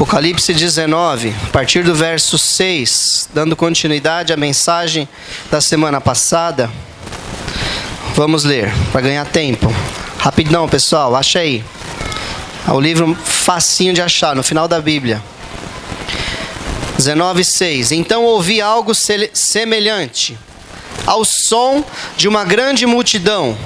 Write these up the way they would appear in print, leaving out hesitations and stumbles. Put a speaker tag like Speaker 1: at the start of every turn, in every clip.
Speaker 1: Apocalipse 19, a partir do verso 6, dando continuidade à mensagem da semana passada. Vamos ler, para ganhar tempo. Rapidão, pessoal, acha aí. É um livro facinho de achar, no final da Bíblia. 19:6. Então ouvi algo semelhante ao som de uma grande multidão,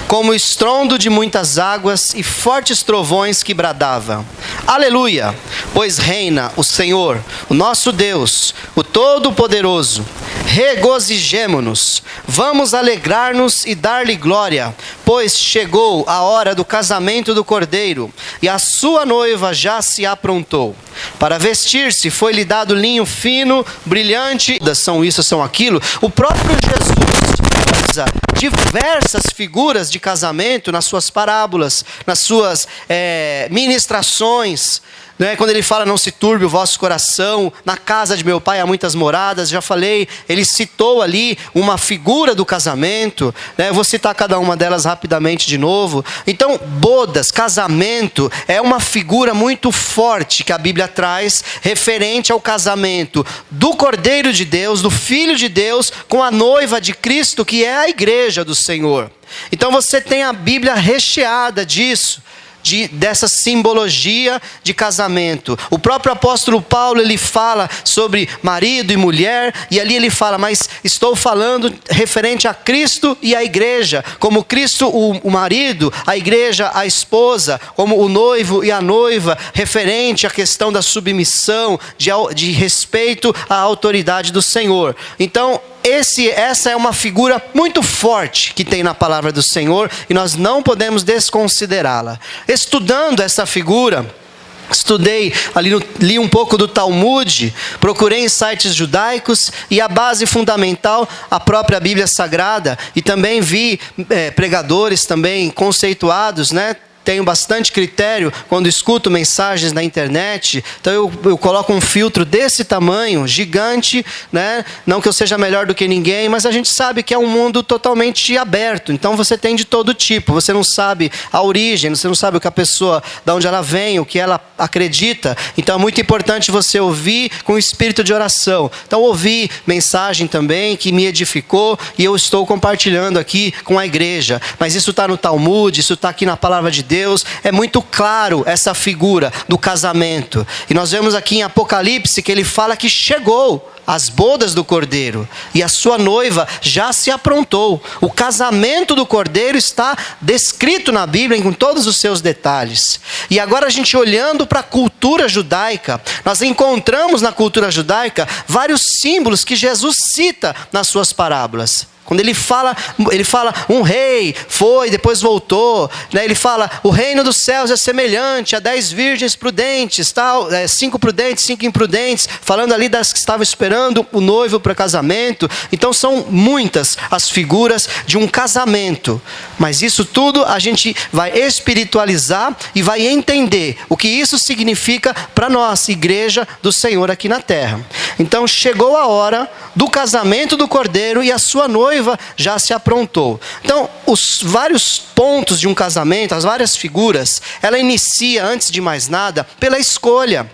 Speaker 1: como o estrondo de muitas águas e fortes trovões que bradavam: Aleluia! Pois reina o Senhor, o nosso Deus, o Todo-Poderoso. Regozijemo-nos, vamos alegrar-nos e dar-lhe glória, pois chegou a hora do casamento do Cordeiro, e a sua noiva já se aprontou. Para vestir-se foi-lhe dado linho fino, brilhante, são isso, são aquilo. O próprio Jesus usa diversas figuras de casamento nas suas parábolas, nas suas ministrações. Quando ele fala, não se turbe o vosso coração, na casa de meu pai há muitas moradas, já falei, ele citou ali uma figura do casamento, eu vou citar cada uma delas rapidamente de novo. Então, bodas, casamento, é uma figura muito forte que a Bíblia traz, referente ao casamento do Cordeiro de Deus, do Filho de Deus, com a noiva de Cristo, que é a igreja do Senhor. Então você tem a Bíblia recheada disso. Dessa simbologia de casamento. O próprio apóstolo Paulo, ele fala sobre marido e mulher, e ali ele fala, mas estou falando referente a Cristo e a igreja, como Cristo o marido, a igreja a esposa, como o noivo e a noiva, referente à questão da submissão, de respeito à autoridade do Senhor. Então, essa é uma figura muito forte que tem na palavra do Senhor, e nós não podemos desconsiderá-la. Estudando essa figura, li um pouco do Talmud, procurei em sites judaicos, e a base fundamental, a própria Bíblia Sagrada, e também vi pregadores também conceituados, Tenho bastante critério quando escuto mensagens na internet. Então eu coloco um filtro desse tamanho, gigante, Não que eu seja melhor do que ninguém, mas a gente sabe que é um mundo totalmente aberto. Então você tem de todo tipo. Você não sabe a origem, você não sabe o que a pessoa, de onde ela vem, o que ela acredita. Então é muito importante você ouvir com o espírito de oração. Então ouvi mensagem também que me edificou, e eu estou compartilhando aqui com a igreja. Mas isso está no Talmud, isso está aqui na palavra de Deus. É muito claro essa figura do casamento. E nós vemos aqui em Apocalipse que ele fala que chegou as bodas do Cordeiro, e a sua noiva já se aprontou. O casamento do Cordeiro está descrito na Bíblia com todos os seus detalhes. E agora a gente olhando para a cultura judaica, nós encontramos na cultura judaica vários símbolos que Jesus cita nas suas parábolas. Quando ele fala um rei foi, depois voltou, Ele fala, o reino dos céus é semelhante a 10 virgens prudentes, 5 prudentes, 5 imprudentes, falando ali das que estavam esperando o noivo para casamento. Então são muitas as figuras de um casamento, mas isso tudo a gente vai espiritualizar e vai entender o que isso significa para nós, igreja do Senhor aqui na terra. Então chegou a hora do casamento do Cordeiro, e a sua noiva já se aprontou. Então, os vários pontos de um casamento, as várias figuras, ela inicia, antes de mais nada, pela escolha.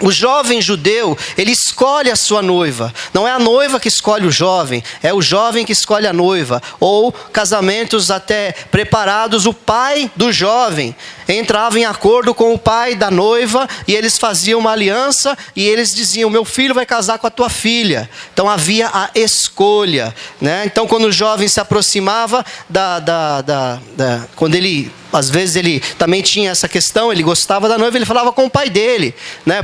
Speaker 1: O jovem judeu, ele escolhe a sua noiva. Não é a noiva que escolhe o jovem, é o jovem que escolhe a noiva. Ou casamentos até preparados, o pai do jovem entrava em acordo com o pai da noiva, e eles faziam uma aliança, e eles diziam, meu filho vai casar com a tua filha. Então havia a escolha, Então quando o jovem se aproximava quando ele, às vezes ele também tinha essa questão, ele gostava da noiva, ele falava com o pai dele,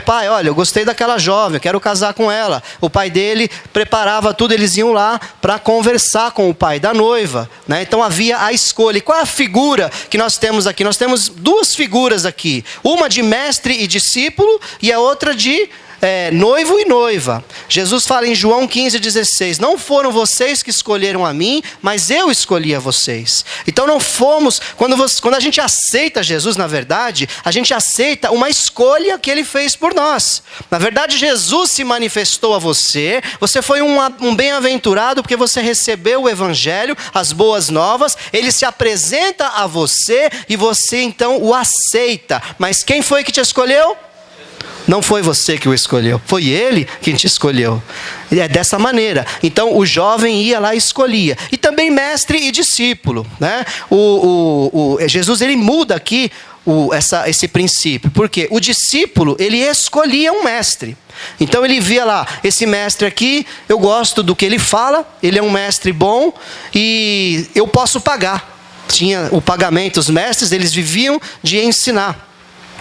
Speaker 1: Pai, olha, eu gostei daquela jovem, eu quero casar com ela. O pai dele preparava tudo, eles iam lá para conversar com o pai da noiva, Então havia a escolha. E qual é a figura que nós temos aqui? Nós temos duas figuras aqui, uma de mestre e discípulo, e a outra de noivo e noiva. Jesus fala em João 15,16, não foram vocês que escolheram a mim, mas eu escolhi a vocês. Então não fomos, quando a gente aceita Jesus, na verdade, a gente aceita uma escolha que ele fez por nós. Na verdade, Jesus se manifestou a você, você foi um bem-aventurado porque você recebeu o evangelho, as boas novas, ele se apresenta a você e você então o aceita. Mas quem foi que te escolheu? Não foi você que o escolheu, foi ele quem te escolheu. E é dessa maneira. Então o jovem ia lá e escolhia. E também mestre e discípulo, né? Jesus, ele muda aqui esse princípio. Porque o discípulo, ele escolhia um mestre. Então ele via lá, esse mestre aqui, eu gosto do que ele fala, ele é um mestre bom e eu posso pagar. Tinha o pagamento, os mestres, eles viviam de ensinar.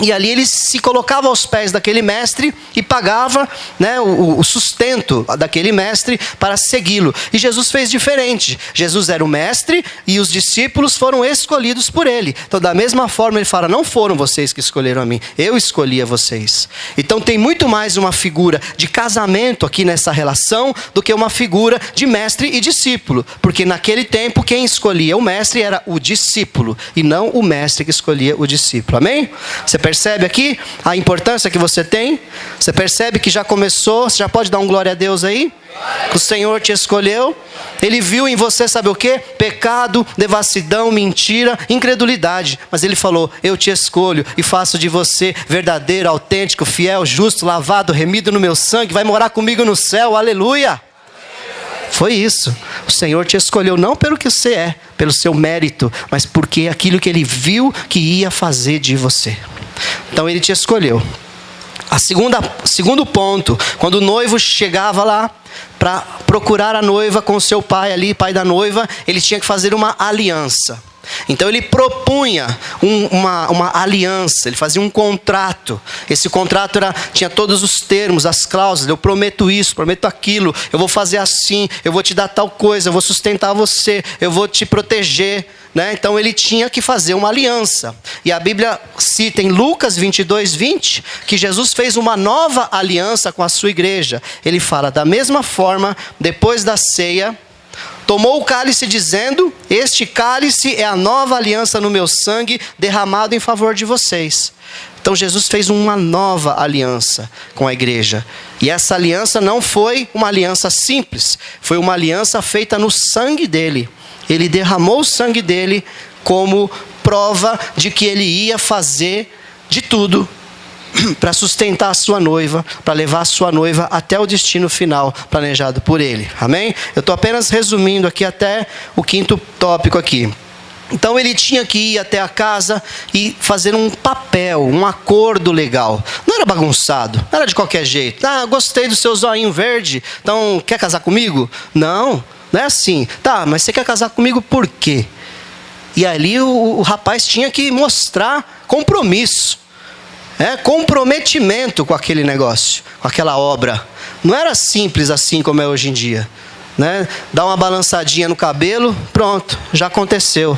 Speaker 1: E ali ele se colocava aos pés daquele mestre e pagava, né, o sustento daquele mestre para segui-lo. E Jesus fez diferente. Jesus era o mestre e os discípulos foram escolhidos por ele. Então da mesma forma ele fala, não foram vocês que escolheram a mim, eu escolhi a vocês. Então tem muito mais uma figura de casamento aqui nessa relação do que uma figura de mestre e discípulo. Porque naquele tempo quem escolhia o mestre era o discípulo e não o mestre que escolhia o discípulo. Amém? Você percebe aqui a importância que você tem? Você percebe que já começou? Você já pode dar um glória a Deus aí? Que o Senhor te escolheu. Ele viu em você, sabe o quê? Pecado, devassidão, mentira, incredulidade. Mas ele falou, eu te escolho e faço de você verdadeiro, autêntico, fiel, justo, lavado, remido no meu sangue. Vai morar comigo no céu, aleluia. Foi isso. O Senhor te escolheu não pelo que você é, pelo seu mérito, mas porque aquilo que ele viu que ia fazer de você. Então ele te escolheu. Segundo ponto, quando o noivo chegava lá para procurar a noiva com o seu pai ali, pai da noiva, ele tinha que fazer uma aliança. Então ele propunha uma aliança, ele fazia um contrato. Esse contrato tinha todos os termos, as cláusulas. Eu prometo isso, prometo aquilo, eu vou fazer assim, eu vou te dar tal coisa, eu vou sustentar você, eu vou te proteger. Né? Então ele tinha que fazer uma aliança. E a Bíblia cita em Lucas 22:20 que Jesus fez uma nova aliança com a sua igreja. Ele fala, da mesma forma, depois da ceia, tomou o cálice dizendo, este cálice é a nova aliança no meu sangue derramado em favor de vocês. Então Jesus fez uma nova aliança com a igreja. E essa aliança não foi uma aliança simples, foi uma aliança feita no sangue dele. Ele derramou o sangue dele como prova de que ele ia fazer de tudo para sustentar a sua noiva, para levar a sua noiva até o destino final planejado por ele. Amém? Eu estou apenas resumindo aqui até o quinto tópico aqui. Então ele tinha que ir até a casa e fazer um papel, um acordo legal. Não era bagunçado, não era de qualquer jeito. Ah, gostei do seu zoinho verde, então quer casar comigo? Não é assim. Tá, mas você quer casar comigo por quê? E ali o rapaz tinha que mostrar compromisso. Comprometimento com aquele negócio, com aquela obra. Não era simples assim como é hoje em dia. Né? Dá uma balançadinha no cabelo, pronto, já aconteceu.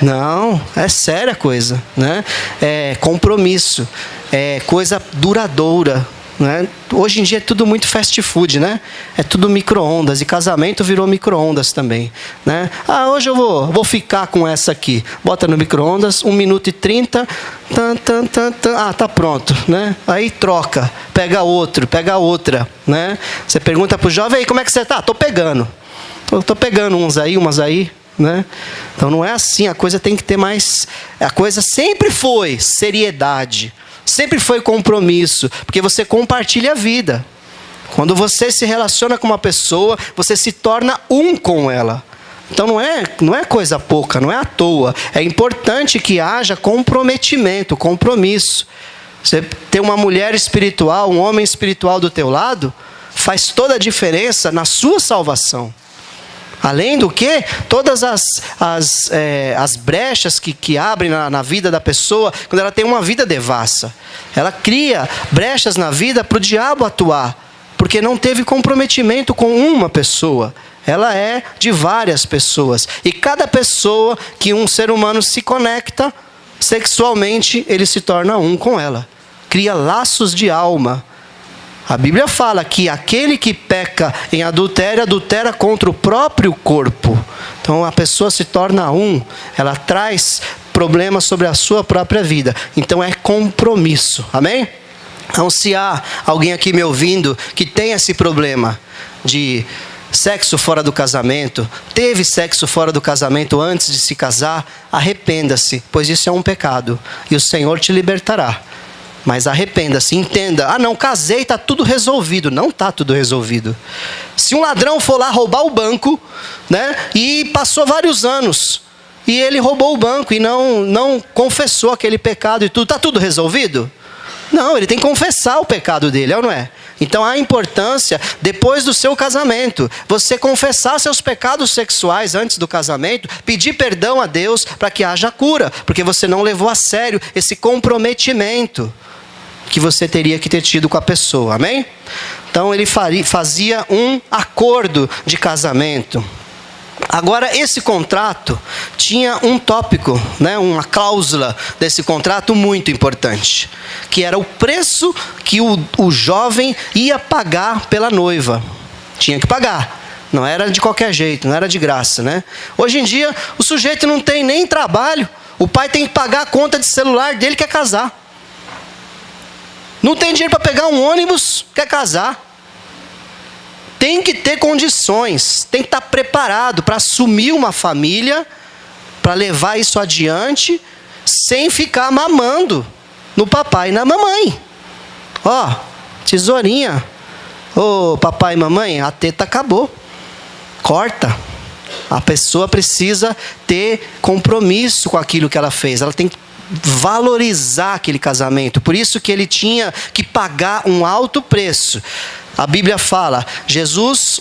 Speaker 1: Não, é séria a coisa. Né? É compromisso, é coisa duradoura. Né? Hoje em dia é tudo muito fast food, né? É tudo micro-ondas, e casamento virou micro-ondas também, né? Ah, hoje eu vou ficar com essa aqui. Bota no micro-ondas, 1 minuto e 30, ah, tá pronto, né? Aí troca, pega outro, pega outra, né? Você pergunta pro jovem, aí, como é que você tá? Tô pegando uns aí, umas aí, né? Então não é assim, a coisa tem que ter mais, a coisa sempre foi seriedade. Sempre foi compromisso, porque você compartilha a vida. Quando você se relaciona com uma pessoa, você se torna um com ela. Então não é coisa pouca, não é à toa. É importante que haja comprometimento, compromisso. Você ter uma mulher espiritual, um homem espiritual do teu lado, faz toda a diferença na sua salvação. Além do que, todas as brechas que abrem na vida da pessoa, quando ela tem uma vida devassa, ela cria brechas na vida para o diabo atuar, porque não teve comprometimento com uma pessoa. Ela é de várias pessoas. E cada pessoa que um ser humano se conecta sexualmente, ele se torna um com ela. Cria laços de alma. A Bíblia fala que aquele que peca em adultério, adultera contra o próprio corpo. Então a pessoa se torna um, ela traz problemas sobre a sua própria vida. Então é compromisso, amém? Então se há alguém aqui me ouvindo que tem esse problema de sexo fora do casamento, teve sexo fora do casamento antes de se casar, arrependa-se, pois isso é um pecado e o Senhor te libertará. Mas arrependa-se, entenda. Ah não, casei, está tudo resolvido. Não está tudo resolvido. Se um ladrão for lá roubar o banco, né, e passou vários anos, e ele roubou o banco e não confessou aquele pecado e tudo, está tudo resolvido? Não, ele tem que confessar o pecado dele, é ou não é? Então há importância, depois do seu casamento, você confessar seus pecados sexuais antes do casamento, pedir perdão a Deus para que haja cura, porque você não levou a sério esse comprometimento que você teria que ter tido com a pessoa, amém? Então ele fazia um acordo de casamento. Agora, esse contrato tinha um tópico, né, uma cláusula desse contrato muito importante, que era o preço que o jovem ia pagar pela noiva. Tinha que pagar, não era de qualquer jeito, não era de graça, né? Hoje em dia, o sujeito não tem nem trabalho, o pai tem que pagar a conta de celular dele, quer casar. Não tem dinheiro para pegar um ônibus, quer casar. Tem que ter condições, tem que estar preparado para assumir uma família, para levar isso adiante, sem ficar mamando no papai e na mamãe. Ó, tesourinha, ô papai e mamãe, a teta acabou, corta. A pessoa precisa ter compromisso com aquilo que ela fez, ela tem que valorizar aquele casamento. Por isso que ele tinha que pagar um alto preço. A Bíblia fala, Jesus,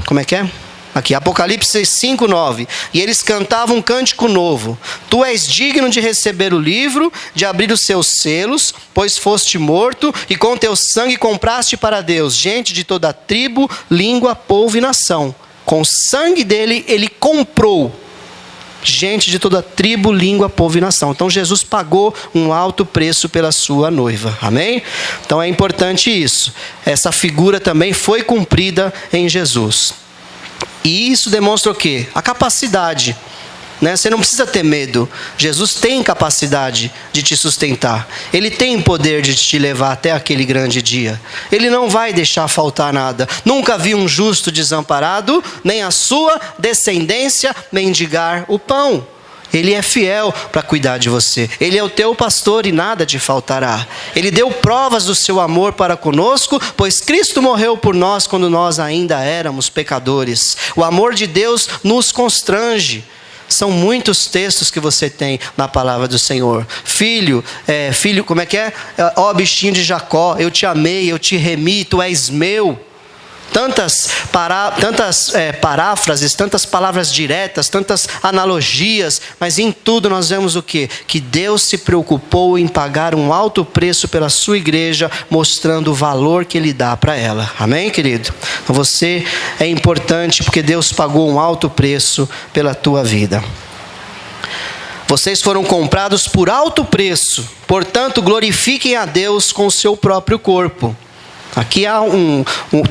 Speaker 1: como é que é? Aqui, Apocalipse 5:9. E eles cantavam um cântico novo. Tu és digno de receber o livro, de abrir os seus selos, pois foste morto e com teu sangue compraste para Deus gente de toda tribo, língua, povo e nação. Com o sangue dele, ele comprou gente de toda tribo, língua, povo e nação. Então Jesus pagou um alto preço pela sua noiva. Amém? Então é importante isso. Essa figura também foi cumprida em Jesus. E isso demonstra o quê? A capacidade. Né? Você não precisa ter medo. Jesus tem capacidade de te sustentar. Ele tem poder de te levar até aquele grande dia. Ele não vai deixar faltar nada. Nunca vi um justo desamparado, nem a sua descendência mendigar o pão. Ele é fiel para cuidar de você. Ele é o teu pastor e nada te faltará. Ele deu provas do seu amor para conosco, pois Cristo morreu por nós quando nós ainda éramos pecadores. O amor de Deus nos constrange. São muitos textos que você tem na palavra do Senhor. Filho, como é que é? Ó bichinho de Jacó, eu te amei, eu te remi, tu és meu. Tantas paráfrases, tantas palavras diretas, tantas analogias, mas em tudo nós vemos o quê? Que Deus se preocupou em pagar um alto preço pela sua igreja, mostrando o valor que Ele dá para ela. Amém, querido? Então você é importante porque Deus pagou um alto preço pela tua vida. Vocês foram comprados por alto preço, portanto glorifiquem a Deus com o seu próprio corpo. Aqui há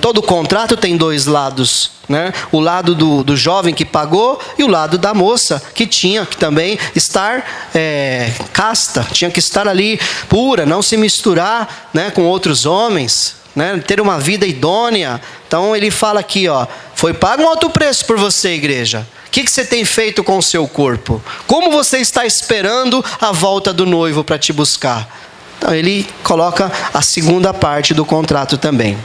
Speaker 1: todo contrato tem dois lados, né? O lado do jovem que pagou e o lado da moça que tinha que também estar casta, tinha que estar ali pura, não se misturar, né, com outros homens, né, ter uma vida idônea. Então ele fala aqui, ó, foi pago um alto preço por você, igreja. O que você tem feito com o seu corpo? Como você está esperando a volta do noivo para te buscar? Então, ele coloca a segunda parte do contrato também.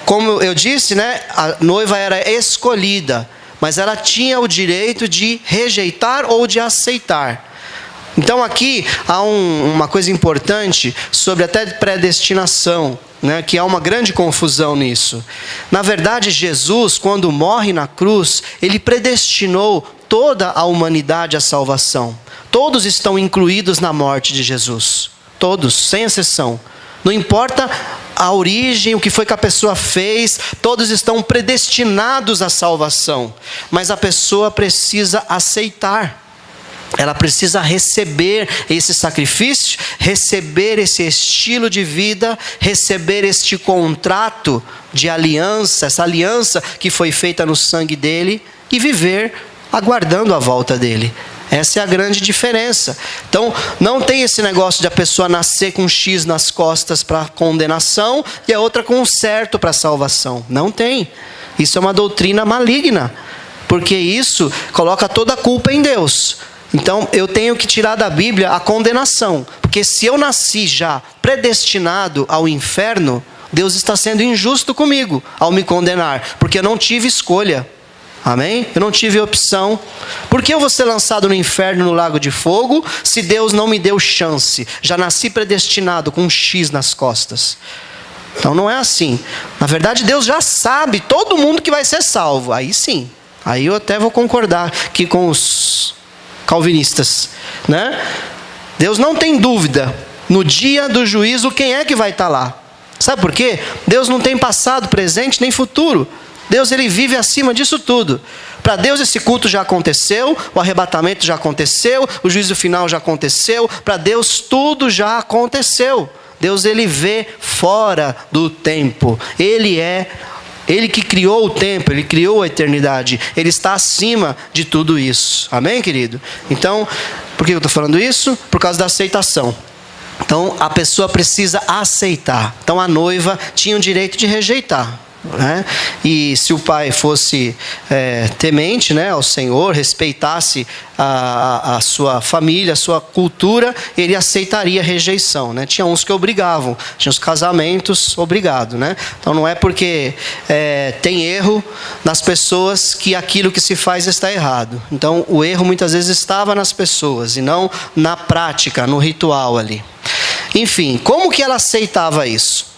Speaker 1: Como eu disse, né, a noiva era escolhida, mas ela tinha o direito de rejeitar ou de aceitar. Então aqui há uma coisa importante sobre até predestinação, né, que há uma grande confusão nisso. Na verdade, Jesus, quando morre na cruz, ele predestinou toda a humanidade à salvação. Todos estão incluídos na morte de Jesus. Todos, sem exceção. Não importa a origem, o que foi que a pessoa fez, todos estão predestinados à salvação. Mas a pessoa precisa aceitar. Ela precisa receber esse sacrifício, receber esse estilo de vida, receber este contrato de aliança, essa aliança que foi feita no sangue dele, e viver aguardando a volta dele. Essa é a grande diferença. Então, não tem esse negócio de a pessoa nascer com um X nas costas para condenação e a outra com um certo para salvação. Não tem. Isso é uma doutrina maligna, porque isso coloca toda a culpa em Deus. Então eu tenho que tirar da Bíblia a condenação. Porque se eu nasci já predestinado ao inferno, Deus está sendo injusto comigo ao me condenar. Porque eu não tive escolha. Amém? Eu não tive opção. Por que eu vou ser lançado no inferno, no lago de fogo, se Deus não me deu chance? Já nasci predestinado com um X nas costas. Então não é assim. Na verdade, Deus já sabe todo mundo que vai ser salvo. Aí sim. Aí eu até vou concordar aqui com os calvinistas, né? Deus não tem dúvida. No dia do juízo, quem é que vai estar lá? Sabe por quê? Deus não tem passado, presente, nem futuro. Deus, ele vive acima disso tudo. Para Deus esse culto já aconteceu, o arrebatamento já aconteceu, o juízo final já aconteceu. Para Deus tudo já aconteceu. Deus, ele vê fora do tempo. Ele que criou o tempo, ele criou a eternidade. Ele está acima de tudo isso. Amém, querido? Então, por que eu estou falando isso? Por causa da aceitação. Então, a pessoa precisa aceitar. Então, a noiva tinha o direito de rejeitar. Né? E se o pai fosse temente, né, ao Senhor, respeitasse a sua família, a sua cultura, ele aceitaria a rejeição, né? Tinha uns que obrigavam, tinha os casamentos obrigados, né? Então não é porque tem erro nas pessoas que aquilo que se faz está errado. Então o erro muitas vezes estava nas pessoas e não na prática, no ritual ali. Enfim, como que ela aceitava isso?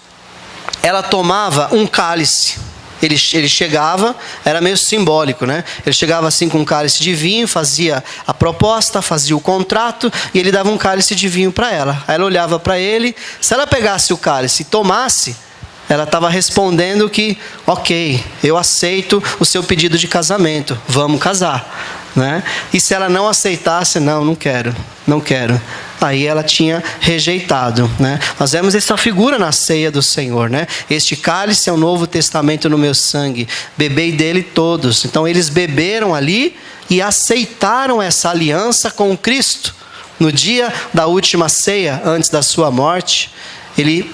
Speaker 1: Ela tomava um cálice. Ele chegava, era meio simbólico, né? Ele chegava assim com um cálice de vinho, fazia a proposta, fazia o contrato, e ele dava um cálice de vinho para ela. Aí ela olhava para ele, se ela pegasse o cálice e tomasse, ela estava respondendo que, ok, eu aceito o seu pedido de casamento, vamos casar. Né? E se ela não aceitasse, não quero. Aí ela tinha rejeitado, né? Nós vemos essa figura na ceia do Senhor, né? Este cálice é o novo testamento no meu sangue, bebei dele todos. Então eles beberam ali e aceitaram essa aliança com Cristo. No dia da última ceia, antes da sua morte, ele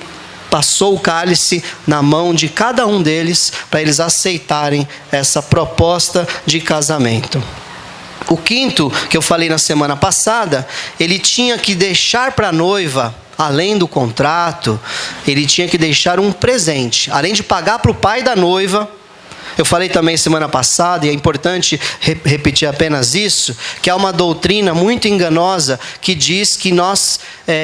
Speaker 1: passou o cálice na mão de cada um deles para eles aceitarem essa proposta de casamento. O quinto, que eu falei na semana passada, ele tinha que deixar para a noiva, além do contrato, ele tinha que deixar um presente. Além de pagar para o pai da noiva, eu falei também semana passada, e é importante repetir apenas isso, que há uma doutrina muito enganosa que diz que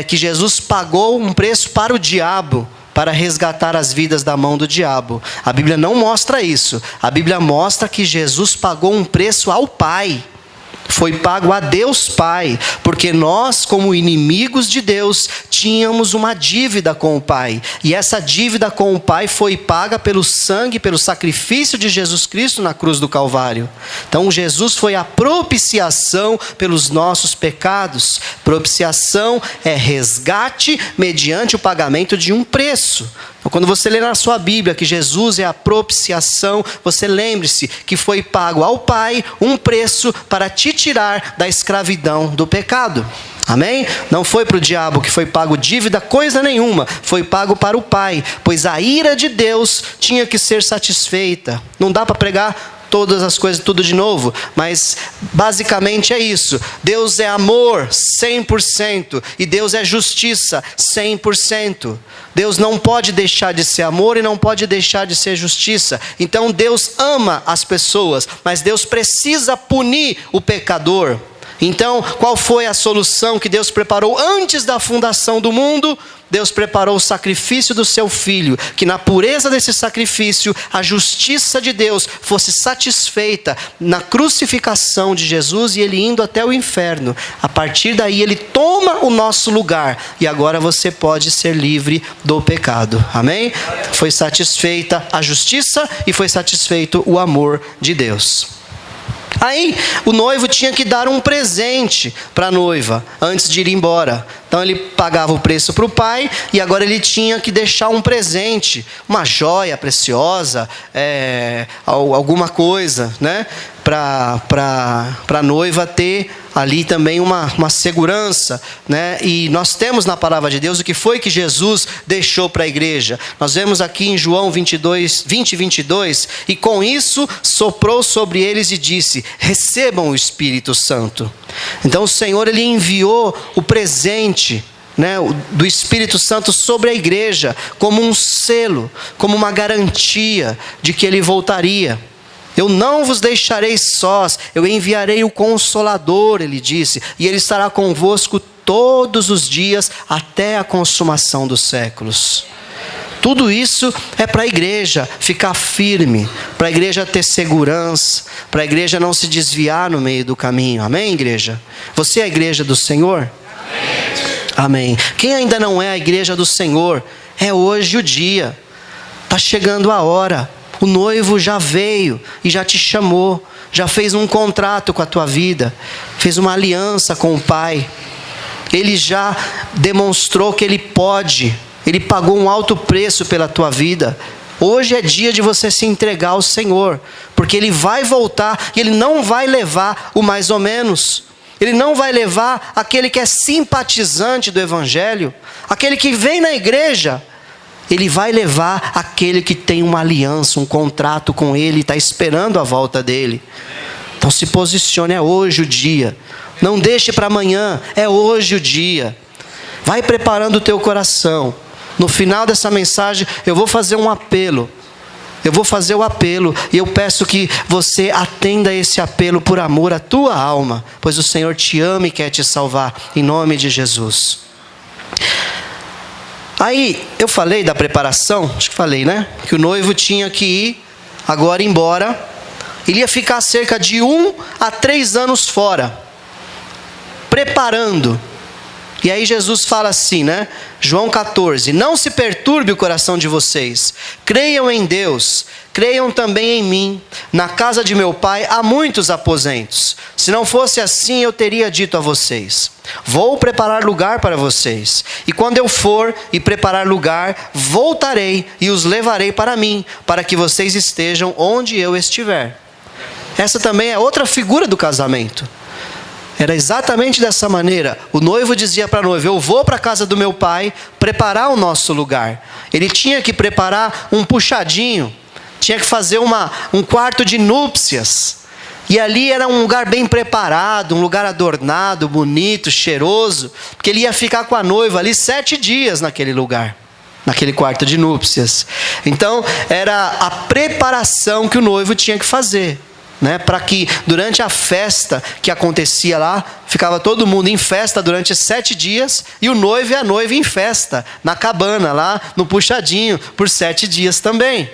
Speaker 1: que Jesus pagou um preço para o diabo, para resgatar as vidas da mão do diabo. A Bíblia não mostra isso. A Bíblia mostra que Jesus pagou um preço ao Pai. Foi pago a Deus Pai, porque nós, como inimigos de Deus, tínhamos uma dívida com o Pai. E essa dívida com o Pai foi paga pelo sangue, pelo sacrifício de Jesus Cristo na cruz do Calvário. Então Jesus foi a propiciação pelos nossos pecados. Propiciação é resgate mediante o pagamento de um preço. Então, quando você lê na sua Bíblia que Jesus é a propiciação, você lembre-se que foi pago ao Pai um preço para te tirar da escravidão do pecado. Amém? Não foi para o diabo que foi pago dívida, coisa nenhuma. Foi pago para o Pai, pois a ira de Deus tinha que ser satisfeita. Não dá para pregar todas as coisas, tudo de novo, mas basicamente é isso. Deus é amor 100% e Deus é justiça 100%. Deus não pode deixar de ser amor e não pode deixar de ser justiça. Então Deus ama as pessoas, mas Deus precisa punir o pecador. Então, qual foi a solução que Deus preparou antes da fundação do mundo? Deus preparou o sacrifício do seu Filho, que na pureza desse sacrifício, a justiça de Deus fosse satisfeita na crucificação de Jesus e ele indo até o inferno. A partir daí ele toma o nosso lugar e agora você pode ser livre do pecado. Amém? Foi satisfeita a justiça e foi satisfeito o amor de Deus. Aí o noivo tinha que dar um presente para a noiva antes de ir embora. Então ele pagava o preço para o pai e agora ele tinha que deixar um presente, uma joia preciosa, alguma coisa, né? a noiva ter ali também uma segurança, né? E nós temos na palavra de Deus o que foi que Jesus deixou para a igreja. Nós vemos aqui em João 20:22, e com isso soprou sobre eles e disse: recebam o Espírito Santo. Então o Senhor, ele enviou o presente, né, do Espírito Santo sobre a igreja, como um selo, como uma garantia de que ele voltaria. Eu não vos deixarei sós, eu enviarei o Consolador, ele disse, e ele estará convosco todos os dias até a consumação dos séculos. Tudo isso é para a igreja ficar firme, para a igreja ter segurança, para a igreja não se desviar no meio do caminho. Amém, igreja? Você é a igreja do Senhor? Amém. Quem ainda não é a igreja do Senhor, é hoje o dia. Está chegando a hora. O noivo já veio e já te chamou, já fez um contrato com a tua vida, fez uma aliança com o Pai. Ele já demonstrou que Ele pode, Ele pagou um alto preço pela tua vida. Hoje é dia de você se entregar ao Senhor, porque Ele vai voltar e Ele não vai levar o mais ou menos. Ele não vai levar aquele que é simpatizante do Evangelho, aquele que vem na igreja. Ele vai levar aquele que tem uma aliança, um contrato com Ele, está esperando a volta dEle. Então se posicione, é hoje o dia. Não deixe para amanhã, é hoje o dia. Vai preparando o teu coração. No final dessa mensagem eu vou fazer um apelo. Eu vou fazer o apelo e eu peço que você atenda esse apelo por amor à tua alma, pois o Senhor te ama e quer te salvar, em nome de Jesus. Aí, eu falei da preparação, acho que falei, né? Que o noivo tinha que ir agora embora. Ele ia ficar cerca de 1 a 3 anos fora, preparando. E aí Jesus fala assim, né? João 14, não se perturbe o coração de vocês. Creiam em Deus, creiam também em mim. Na casa de meu pai há muitos aposentos. Se não fosse assim, eu teria dito a vocês: vou preparar lugar para vocês. E quando eu for e preparar lugar, voltarei e os levarei para mim, para que vocês estejam onde eu estiver. Essa também é outra figura do casamento. Era exatamente dessa maneira. O noivo dizia para a noiva: eu vou para a casa do meu pai preparar o nosso lugar. Ele tinha que preparar um puxadinho, tinha que fazer um quarto de núpcias. E ali era um lugar bem preparado, um lugar adornado, bonito, cheiroso, porque ele ia ficar com a noiva ali 7 dias naquele lugar, naquele quarto de núpcias. Então era a preparação que o noivo tinha que fazer, né, para que durante a festa que acontecia lá, ficava todo mundo em festa durante 7 dias, e o noivo e a noiva em festa, na cabana lá, no puxadinho, por 7 dias também.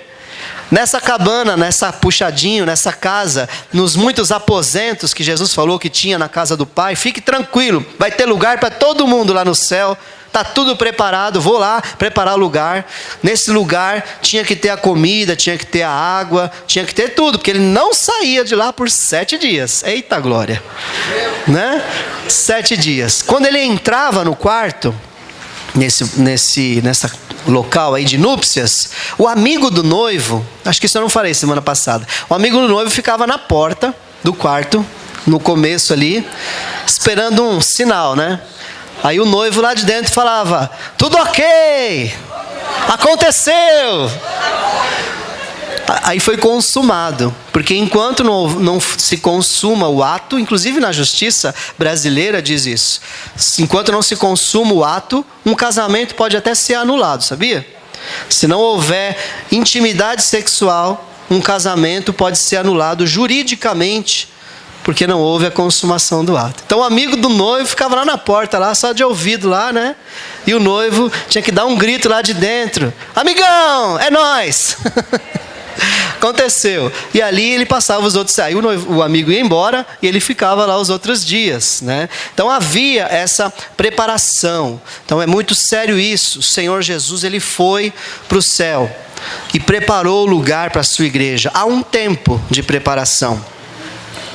Speaker 1: Nessa cabana, nessa puxadinho, nessa casa, nos muitos aposentos que Jesus falou que tinha na casa do Pai, fique tranquilo, vai ter lugar para todo mundo lá no céu. Está tudo preparado, vou lá preparar o lugar. Nesse lugar tinha que ter a comida, tinha que ter a água, tinha que ter tudo, porque ele não saía de lá por 7 dias. Eita glória! Né? 7 dias. Quando ele entrava no quarto, nessa local aí de núpcias, o amigo do noivo, acho que isso eu não falei semana passada, o amigo do noivo ficava na porta do quarto, no começo ali, esperando um sinal, né? Aí o noivo lá de dentro falava: tudo ok, aconteceu. Aí foi consumado, porque enquanto não se consuma o ato, inclusive na justiça brasileira diz isso, enquanto não se consuma o ato, um casamento pode até ser anulado, sabia? Se não houver intimidade sexual, um casamento pode ser anulado juridicamente, porque não houve a consumação do ato. Então o amigo do noivo ficava lá na porta, lá só de ouvido lá, né? E o noivo tinha que dar um grito lá de dentro: amigão, é nóis! Aconteceu. E ali ele passava os outros, aí o amigo ia embora e ele ficava lá os outros dias, né? Então havia essa preparação. Então é muito sério isso. O Senhor Jesus, ele foi para o céu e preparou o lugar para a sua igreja. Há um tempo de preparação.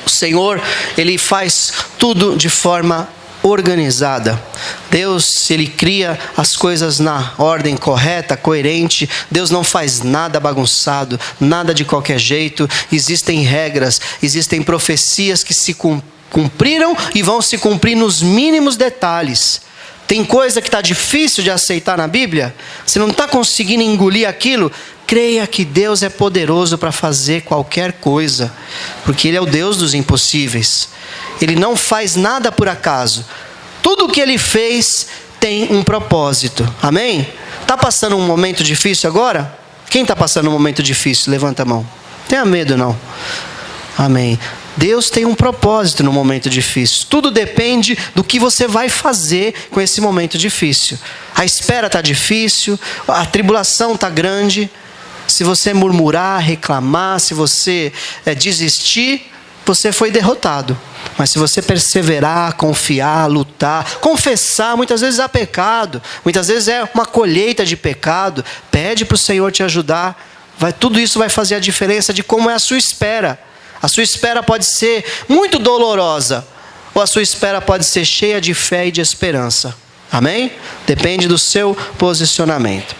Speaker 1: O Senhor, ele faz tudo de forma organizada. Deus, Ele cria as coisas na ordem correta, coerente. Deus não faz nada bagunçado, nada de qualquer jeito. Existem regras, existem profecias que se cumpriram e vão se cumprir nos mínimos detalhes. Tem coisa que está difícil de aceitar na Bíblia? Você não está conseguindo engolir aquilo? Creia que Deus é poderoso para fazer qualquer coisa, porque Ele é o Deus dos impossíveis. Ele não faz nada por acaso. Tudo o que Ele fez tem um propósito. Amém? Está passando um momento difícil agora? Quem está passando um momento difícil? Levanta a mão. Não tenha medo não. Amém. Deus tem um propósito no momento difícil. Tudo depende do que você vai fazer com esse momento difícil. A espera está difícil, a tribulação está grande. Se você murmurar, reclamar, se você desistir, você foi derrotado. Mas se você perseverar, confiar, lutar, confessar, muitas vezes há pecado, muitas vezes é uma colheita de pecado, pede para o Senhor te ajudar. Tudo isso vai fazer a diferença de como é a sua espera. A sua espera pode ser muito dolorosa, ou a sua espera pode ser cheia de fé e de esperança. Amém? Depende do seu posicionamento.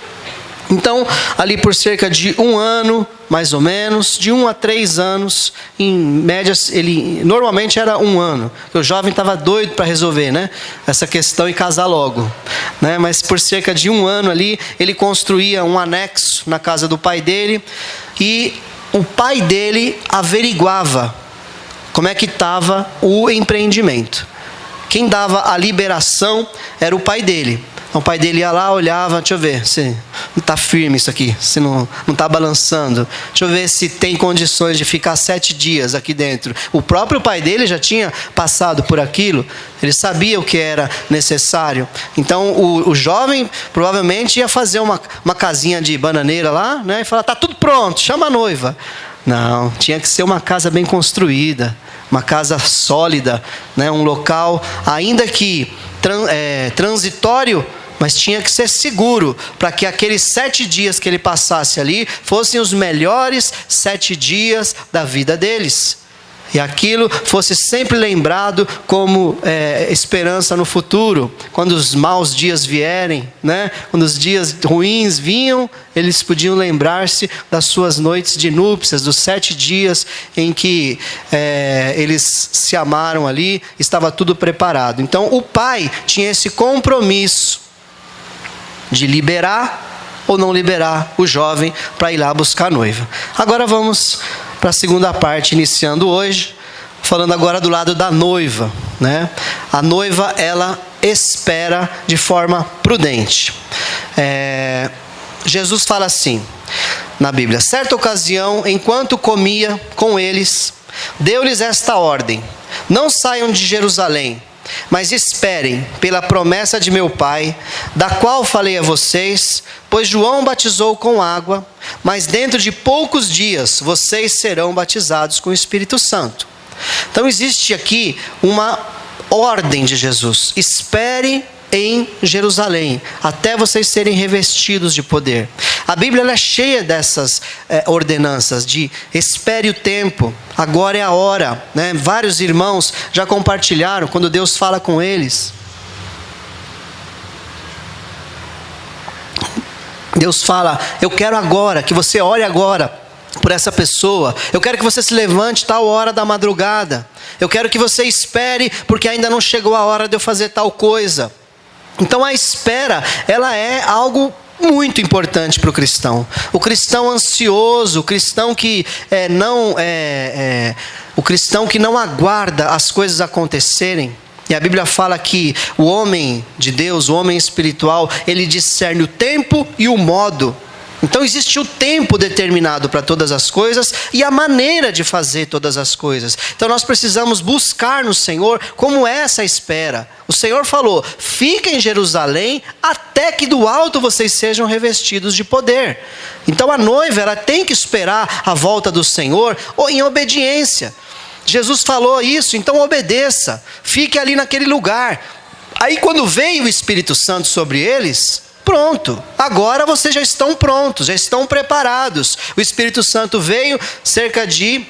Speaker 1: Então, ali por cerca de 1 ano, mais ou menos, de 1 a 3 anos, em média, ele normalmente era 1 ano. O jovem estava doido para resolver, né, essa questão e casar logo. Né? Mas por cerca de 1 ano ali, ele construía um anexo na casa do pai dele, e o pai dele averiguava como é que estava o empreendimento. Quem dava a liberação era o pai dele. O pai dele ia lá, olhava, deixa eu ver se não está firme isso aqui, se não está balançando. Deixa eu ver se tem condições de ficar 7 dias aqui dentro. O próprio pai dele já tinha passado por aquilo, ele sabia o que era necessário. Então o jovem provavelmente ia fazer uma casinha de bananeira lá, né, e falar, está tudo pronto, chama a noiva. Não, tinha que ser uma casa bem construída, uma casa sólida, né, um local ainda que transitório, mas tinha que ser seguro, para que aqueles 7 dias que ele passasse ali fossem os melhores 7 dias da vida deles. E aquilo fosse sempre lembrado como esperança no futuro. Quando os maus dias vierem, né? Quando os dias ruins vinham, eles podiam lembrar-se das suas noites de núpcias, dos 7 dias em que eles se amaram ali, estava tudo preparado. Então o pai tinha esse compromisso de liberar ou não liberar o jovem para ir lá buscar a noiva. Agora vamos para a segunda parte, iniciando hoje, falando agora do lado da noiva, né? A noiva, ela espera de forma prudente. Jesus fala assim na Bíblia: certa ocasião, enquanto comia com eles, deu-lhes esta ordem: não saiam de Jerusalém, mas esperem pela promessa de meu Pai, da qual falei a vocês, pois João batizou com água, mas dentro de poucos dias vocês serão batizados com o Espírito Santo. Então existe aqui uma ordem de Jesus: espere em Jerusalém, até vocês serem revestidos de poder. A Bíblia ela é cheia dessas ordenanças de espere o tempo, agora é a hora, né? Vários irmãos já compartilharam quando Deus fala com eles. Deus fala: eu quero agora, que você ore agora por essa pessoa. Eu quero que você se levante tal hora da madrugada. Eu quero que você espere, porque ainda não chegou a hora de eu fazer tal coisa. Então a espera, ela é algo muito importante para o cristão. O cristão ansioso, o cristão que o cristão que não aguarda as coisas acontecerem. E a Bíblia fala que o homem de Deus, o homem espiritual, ele discerne o tempo e o modo. Então existe o tempo determinado para todas as coisas e a maneira de fazer todas as coisas. Então nós precisamos buscar no Senhor como é essa espera. O Senhor falou: fiquem em Jerusalém até que do alto vocês sejam revestidos de poder. Então a noiva ela tem que esperar a volta do Senhor ou em obediência. Jesus falou isso, então obedeça, fique ali naquele lugar. Aí quando veio o Espírito Santo sobre eles, pronto, agora vocês já estão prontos, já estão preparados. O Espírito Santo veio cerca de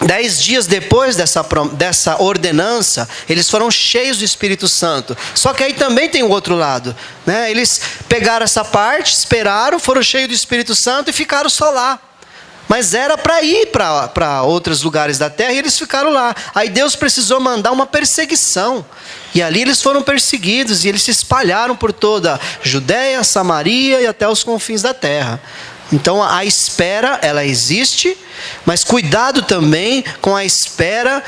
Speaker 1: 10 dias depois dessa ordenança, eles foram cheios do Espírito Santo. Só que aí também tem o outro lado, né? Eles pegaram essa parte, esperaram, foram cheios do Espírito Santo e ficaram só lá. Mas era para ir para outros lugares da terra e eles ficaram lá. Aí Deus precisou mandar uma perseguição. E ali eles foram perseguidos e eles se espalharam por toda a Judéia, Samaria e até os confins da terra. Então a espera, ela existe, mas cuidado também com a espera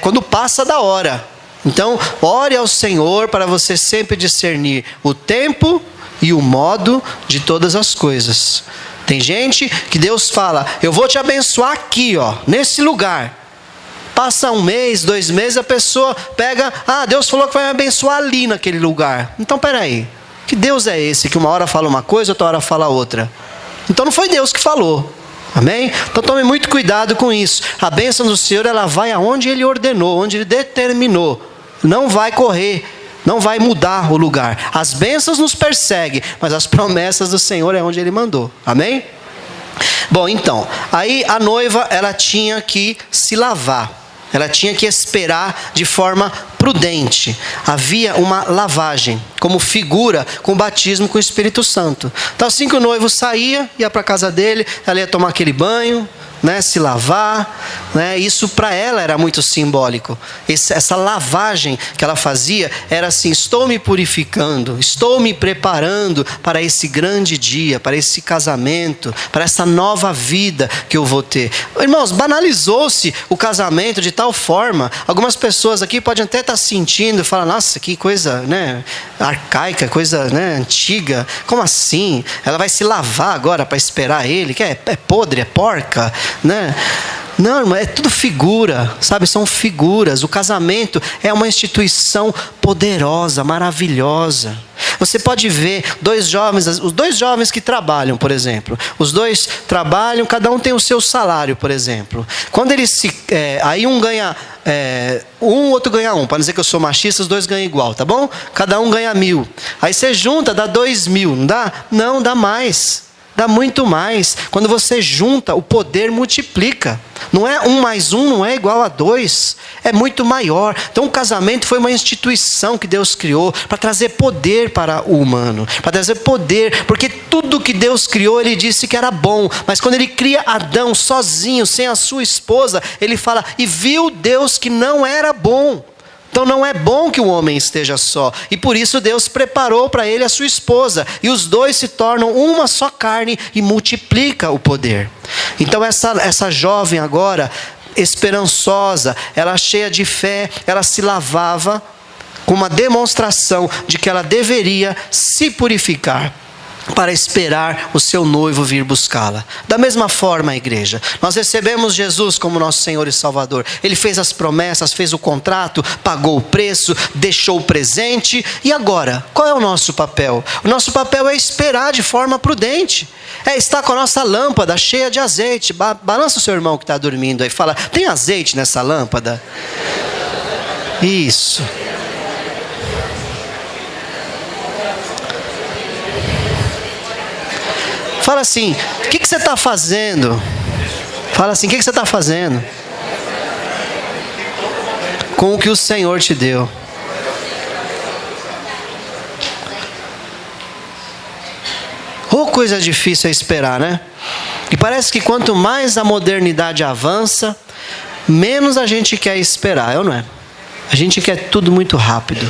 Speaker 1: quando passa da hora. Então ore ao Senhor para você sempre discernir o tempo e o modo de todas as coisas. Tem gente que Deus fala, eu vou te abençoar aqui, ó, nesse lugar. Passa 1 mês, 2 meses, a pessoa pega, Deus falou que vai me abençoar ali naquele lugar. Então peraí, que Deus é esse que uma hora fala uma coisa, outra hora fala outra? Então não foi Deus que falou, amém? Então tome muito cuidado com isso. A bênção do Senhor, ela vai aonde Ele ordenou, onde Ele determinou. Não vai correr, não vai mudar o lugar. As bênçãos nos perseguem, mas as promessas do Senhor é onde Ele mandou, amém? Bom, então, aí a noiva, ela tinha que se lavar. Ela tinha que esperar de forma prudente. Havia uma lavagem, como figura com o batismo com o Espírito Santo. Então assim que o noivo saía, ia para a casa dele, ela ia tomar aquele banho, né, se lavar, né, isso para ela era muito simbólico. Essa lavagem que ela fazia era assim, estou me purificando, estou me preparando para esse grande dia, para esse casamento, para essa nova vida que eu vou ter. Irmãos, banalizou-se o casamento de tal forma, algumas pessoas aqui podem até estar sentindo, falar, nossa, que coisa, né, arcaica, coisa, né, antiga, como assim? Ela vai se lavar agora para esperar ele, que é podre, é porca, né? Não, irmão, é tudo figura, sabe? São figuras. O casamento é uma instituição poderosa, maravilhosa. Você pode ver os dois jovens que trabalham, por exemplo. Os dois trabalham, cada um tem o seu salário, por exemplo. Quando eles aí um ganha o outro ganha 1. Para não dizer que eu sou machista, os dois ganham igual, tá bom? Cada um ganha 1.000. Aí você junta, dá 2.000, não dá? Não, dá mais. Dá muito mais. Quando você junta, o poder multiplica. Não é 1 mais 1 não é igual a 2. É muito maior. Então o casamento foi uma instituição que Deus criou para trazer poder para o humano. Para trazer poder. Porque tudo que Deus criou, Ele disse que era bom. Mas quando Ele cria Adão sozinho, sem a sua esposa, Ele fala, e viu Deus que não era bom. Então não é bom que o homem esteja só. E por isso Deus preparou para ele a sua esposa. E os dois se tornam uma só carne e multiplica o poder. Então essa jovem agora, esperançosa, ela cheia de fé, ela se lavava com uma demonstração de que ela deveria se purificar para esperar o seu noivo vir buscá-la. Da mesma forma, a igreja, nós recebemos Jesus como nosso Senhor e Salvador. Ele fez as promessas, fez o contrato, pagou o preço, deixou o presente. E agora, qual é o nosso papel? O nosso papel é esperar de forma prudente. É estar com a nossa lâmpada cheia de azeite. Balança o seu irmão que está dormindo aí, fala, tem azeite nessa lâmpada? Isso. Fala assim, o que você está fazendo? Fala assim, o que você está fazendo? Com o que o Senhor te deu. Oh, coisa difícil é esperar, né? E parece que quanto mais a modernidade avança, menos a gente quer esperar, não é? A gente quer tudo muito rápido.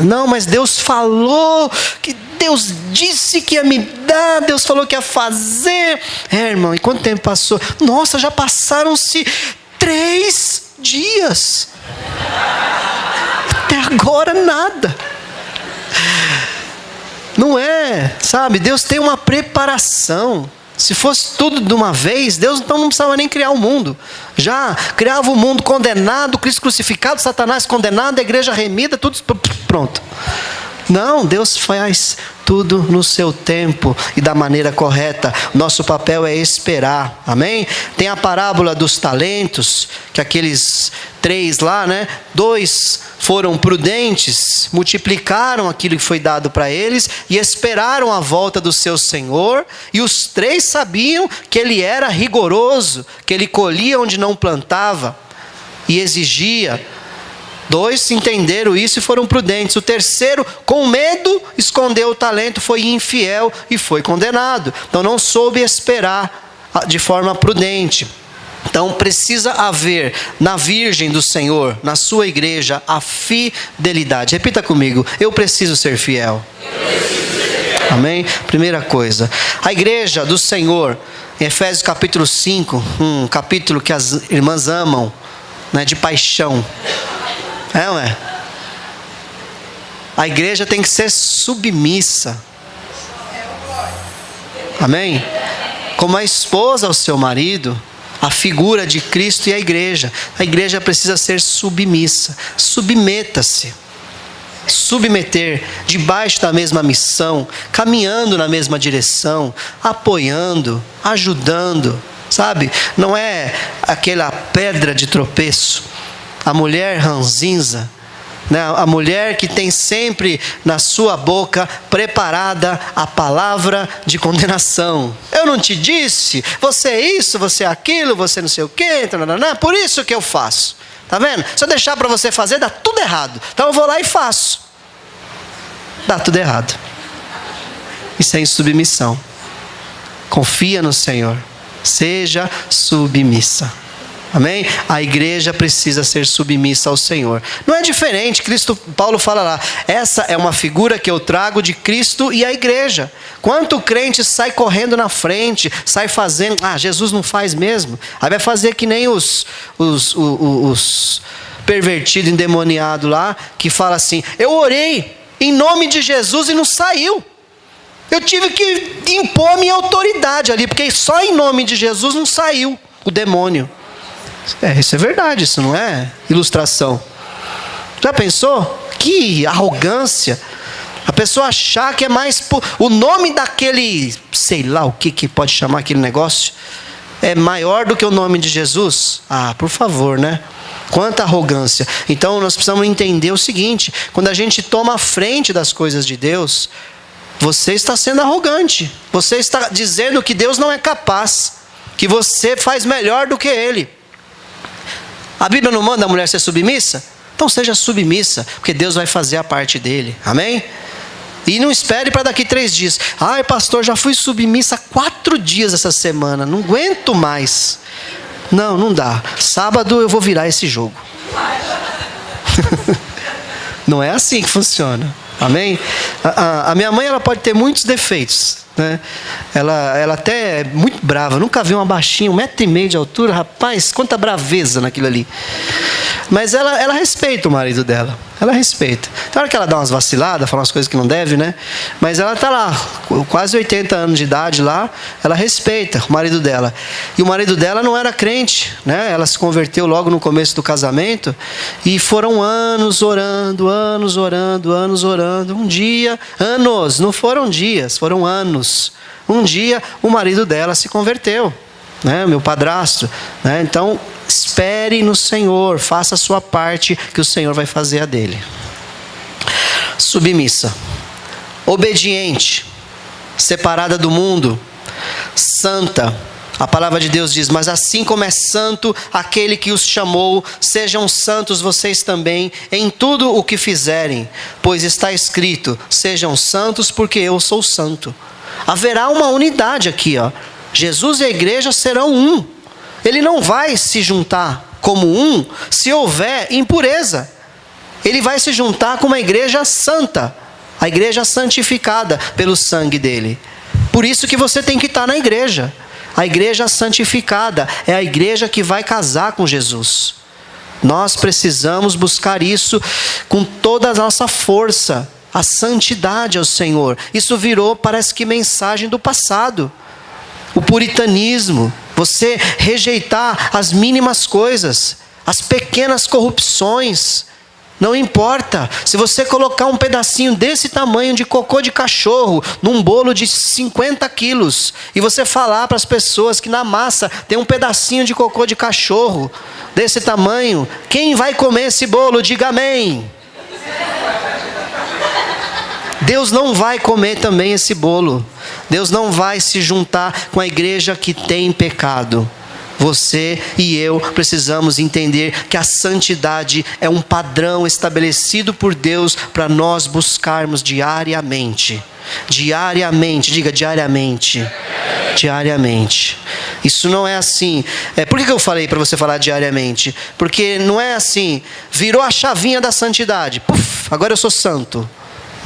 Speaker 1: Não, mas Deus falou que Deus disse que ia me dar, Deus falou que ia fazer. Irmão, e quanto tempo passou? Nossa, já passaram-se 3 dias. Até agora nada. Não é, sabe? Deus tem uma preparação. Se fosse tudo de uma vez, Deus então não precisava nem criar o mundo. Já criava o mundo condenado, Cristo crucificado, Satanás condenado, a igreja remida, tudo pronto. Não, Deus faz tudo no seu tempo e da maneira correta. Nosso papel é esperar, amém? Tem a parábola dos talentos, que aqueles 3 lá, 2 foram prudentes, multiplicaram aquilo que foi dado para eles e esperaram a volta do seu Senhor. E os 3 sabiam que ele era rigoroso, que ele colhia onde não plantava e exigia. 2 entenderam isso e foram prudentes. O terceiro, com medo, escondeu o talento, foi infiel e foi condenado. Então não soube esperar de forma prudente. Então precisa haver na Virgem do Senhor, na sua igreja, a fidelidade. Repita comigo: eu preciso ser fiel. Amém? Primeira coisa, a igreja do Senhor, em Efésios capítulo 5, um capítulo que as irmãs amam, de paixão. Não é? A igreja tem que ser submissa. Amém? Como a esposa ao seu marido, a figura de Cristo e a igreja precisa ser submissa. Submeta-se. Submeter, debaixo da mesma missão, caminhando na mesma direção, apoiando, ajudando, sabe? Não é aquela pedra de tropeço. A mulher ranzinza, a mulher que tem sempre na sua boca preparada a palavra de condenação. Eu não te disse, você é isso, você é aquilo, você não sei o quê, por isso que eu faço. Tá vendo? Se eu deixar para você fazer, dá tudo errado. Então eu vou lá e faço. Dá tudo errado. E sem submissão. Confia no Senhor. Seja submissa. Amém? A igreja precisa ser submissa ao Senhor. Não é diferente, Paulo fala lá, essa é uma figura que eu trago de Cristo e a igreja. Quanto crente sai correndo na frente, sai fazendo, Jesus não faz mesmo. Aí vai fazer que nem os pervertidos, endemoniados lá, que fala assim, eu orei em nome de Jesus e não saiu. Eu tive que impor minha autoridade ali, porque só em nome de Jesus não saiu o demônio. Isso é verdade, isso não é ilustração. Já pensou? Que arrogância. A pessoa achar que é mais... O nome daquele... Sei lá o que pode chamar aquele negócio. É maior do que o nome de Jesus? Por favor, Quanta arrogância. Então nós precisamos entender o seguinte. Quando a gente toma a frente das coisas de Deus, você está sendo arrogante. Você está dizendo que Deus não é capaz. Que você faz melhor do que Ele. A Bíblia não manda a mulher ser submissa? Então seja submissa, porque Deus vai fazer a parte dele. Amém? E não espere para daqui 3 dias. Pastor, já fui submissa 4 dias essa semana. Não aguento mais. Não dá. Sábado eu vou virar esse jogo. Não é assim que funciona. Amém? A minha mãe, ela pode ter muitos defeitos. Ela até é muito brava. Nunca vi uma baixinha, 1,5 metro de altura. Rapaz, quanta braveza naquilo ali. Mas ela respeita o marido dela. Ela respeita. Tem hora que ela dá umas vaciladas, fala umas coisas que não deve, Mas ela está lá, quase 80 anos de idade lá. Ela respeita o marido dela. E o marido dela não era crente, Ela se converteu logo no começo do casamento. E foram anos orando. Um dia, anos, não foram dias, foram anos. Um dia o marido dela se converteu, meu padrasto. Então espere no Senhor, faça a sua parte, que o Senhor vai fazer a dele. Submissa, obediente, separada do mundo, santa. A palavra de Deus diz, mas assim como é santo aquele que os chamou, sejam santos vocês também em tudo o que fizerem, pois está escrito, sejam santos porque eu sou santo. Haverá uma unidade aqui, Jesus e a igreja serão um. Ele não vai se juntar como um se houver impureza. Ele vai se juntar com uma igreja santa, a igreja santificada pelo sangue dele. Por isso que você tem que estar na igreja. A igreja santificada é a igreja que vai casar com Jesus. Nós precisamos buscar isso com toda a nossa força, a santidade ao Senhor. Isso virou, parece que, mensagem do passado. O puritanismo, você rejeitar as mínimas coisas, as pequenas corrupções. Não importa. Se você colocar um pedacinho desse tamanho de cocô de cachorro num bolo de 50 quilos e você falar para as pessoas que na massa tem um pedacinho de cocô de cachorro desse tamanho, quem vai comer esse bolo? Diga amém. Deus não vai comer também esse bolo. Deus não vai se juntar com a igreja que tem pecado. Você e eu precisamos entender que a santidade é um padrão estabelecido por Deus para nós buscarmos diariamente. Diariamente, diga diariamente. Diariamente. Isso não é assim. Por que eu falei para você falar diariamente? Porque não é assim, virou a chavinha da santidade. Puf, agora eu sou santo.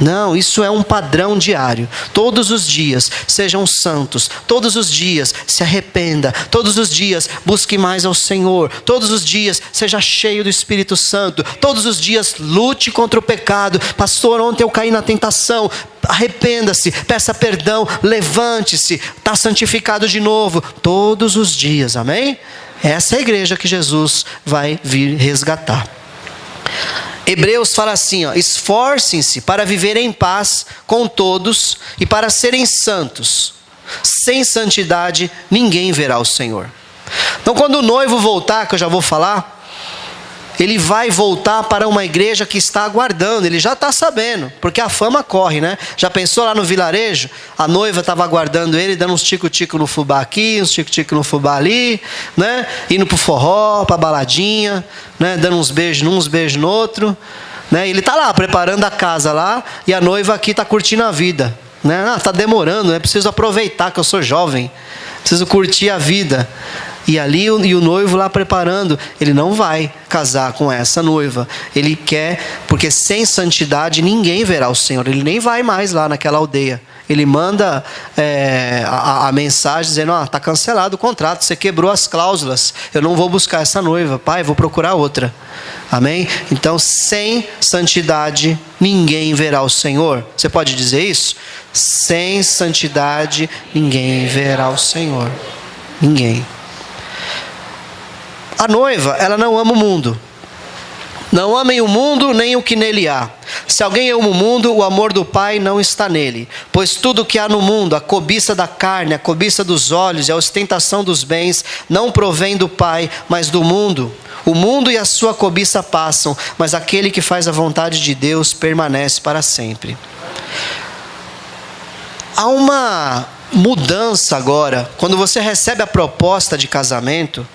Speaker 1: Não, isso é um padrão diário. Todos os dias sejam santos. Todos os dias se arrependa. Todos os dias busque mais ao Senhor. Todos os dias seja cheio do Espírito Santo. Todos os dias lute contra o pecado. Pastor, ontem eu caí na tentação. Arrependa-se, peça perdão, levante-se, está santificado de novo. Todos os dias, amém? Essa é a igreja que Jesus vai vir resgatar. Hebreus fala assim, esforcem-se para viver em paz com todos e para serem santos. Sem santidade, ninguém verá o Senhor. Então, quando o noivo voltar, que eu já vou falar, ele vai voltar para uma igreja que está aguardando. Ele já está sabendo, porque a fama corre, né? Já pensou lá no vilarejo? A noiva estava aguardando ele, dando uns tico-tico no fubá aqui, uns tico-tico no fubá ali, né? Indo para o forró, para a baladinha, né? Dando uns beijos num, uns beijos no outro, né? Ele está lá, preparando a casa lá, e a noiva aqui está curtindo a vida, né? Está demorando, né? Preciso aproveitar que eu sou jovem, preciso curtir a vida. E ali e o noivo lá preparando, ele não vai casar com essa noiva. Ele quer, porque sem santidade ninguém verá o Senhor. Ele nem vai mais lá naquela aldeia. Ele manda a mensagem dizendo, está cancelado o contrato, você quebrou as cláusulas. Eu não vou buscar essa noiva, pai, vou procurar outra. Amém? Então, sem santidade ninguém verá o Senhor. Você pode dizer isso? Sem santidade ninguém verá o Senhor. Ninguém. A noiva, ela não ama o mundo. Não amem o mundo, nem o que nele há. Se alguém ama o mundo, o amor do Pai não está nele. Pois tudo o que há no mundo, a cobiça da carne, a cobiça dos olhos e a ostentação dos bens, não provém do Pai, mas do mundo. O mundo e a sua cobiça passam, mas aquele que faz a vontade de Deus permanece para sempre. Há uma mudança agora. Quando você recebe a proposta de casamento,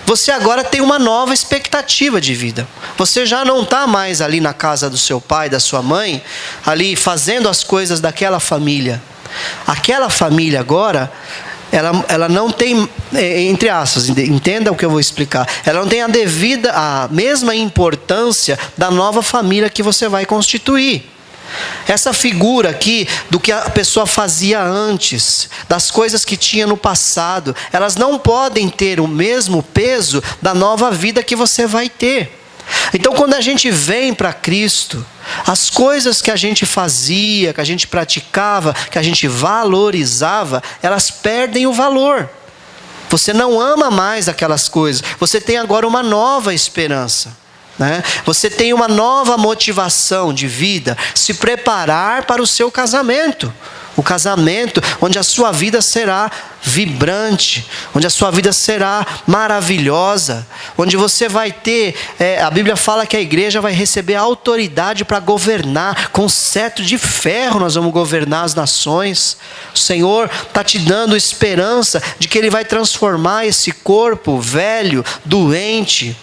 Speaker 1: você agora tem uma nova expectativa de vida. Você já não está mais ali na casa do seu pai, da sua mãe, ali fazendo as coisas daquela família. Aquela família agora, ela não tem, entre aspas, entenda o que eu vou explicar. Ela não tem a mesma importância da nova família que você vai constituir. Essa figura aqui do que a pessoa fazia antes, das coisas que tinha no passado, elas não podem ter o mesmo peso da nova vida que você vai ter. Então, quando a gente vem para Cristo, as coisas que a gente fazia, que a gente praticava, que a gente valorizava, elas perdem o valor. Você não ama mais aquelas coisas. Você tem agora uma nova esperança. Você tem uma nova motivação de vida, se preparar para o seu casamento. O casamento onde a sua vida será vibrante, onde a sua vida será maravilhosa, onde você vai ter, a Bíblia fala que a igreja vai receber autoridade para governar, com cetro de ferro nós vamos governar as nações. O Senhor está te dando esperança de que Ele vai transformar esse corpo velho, doente,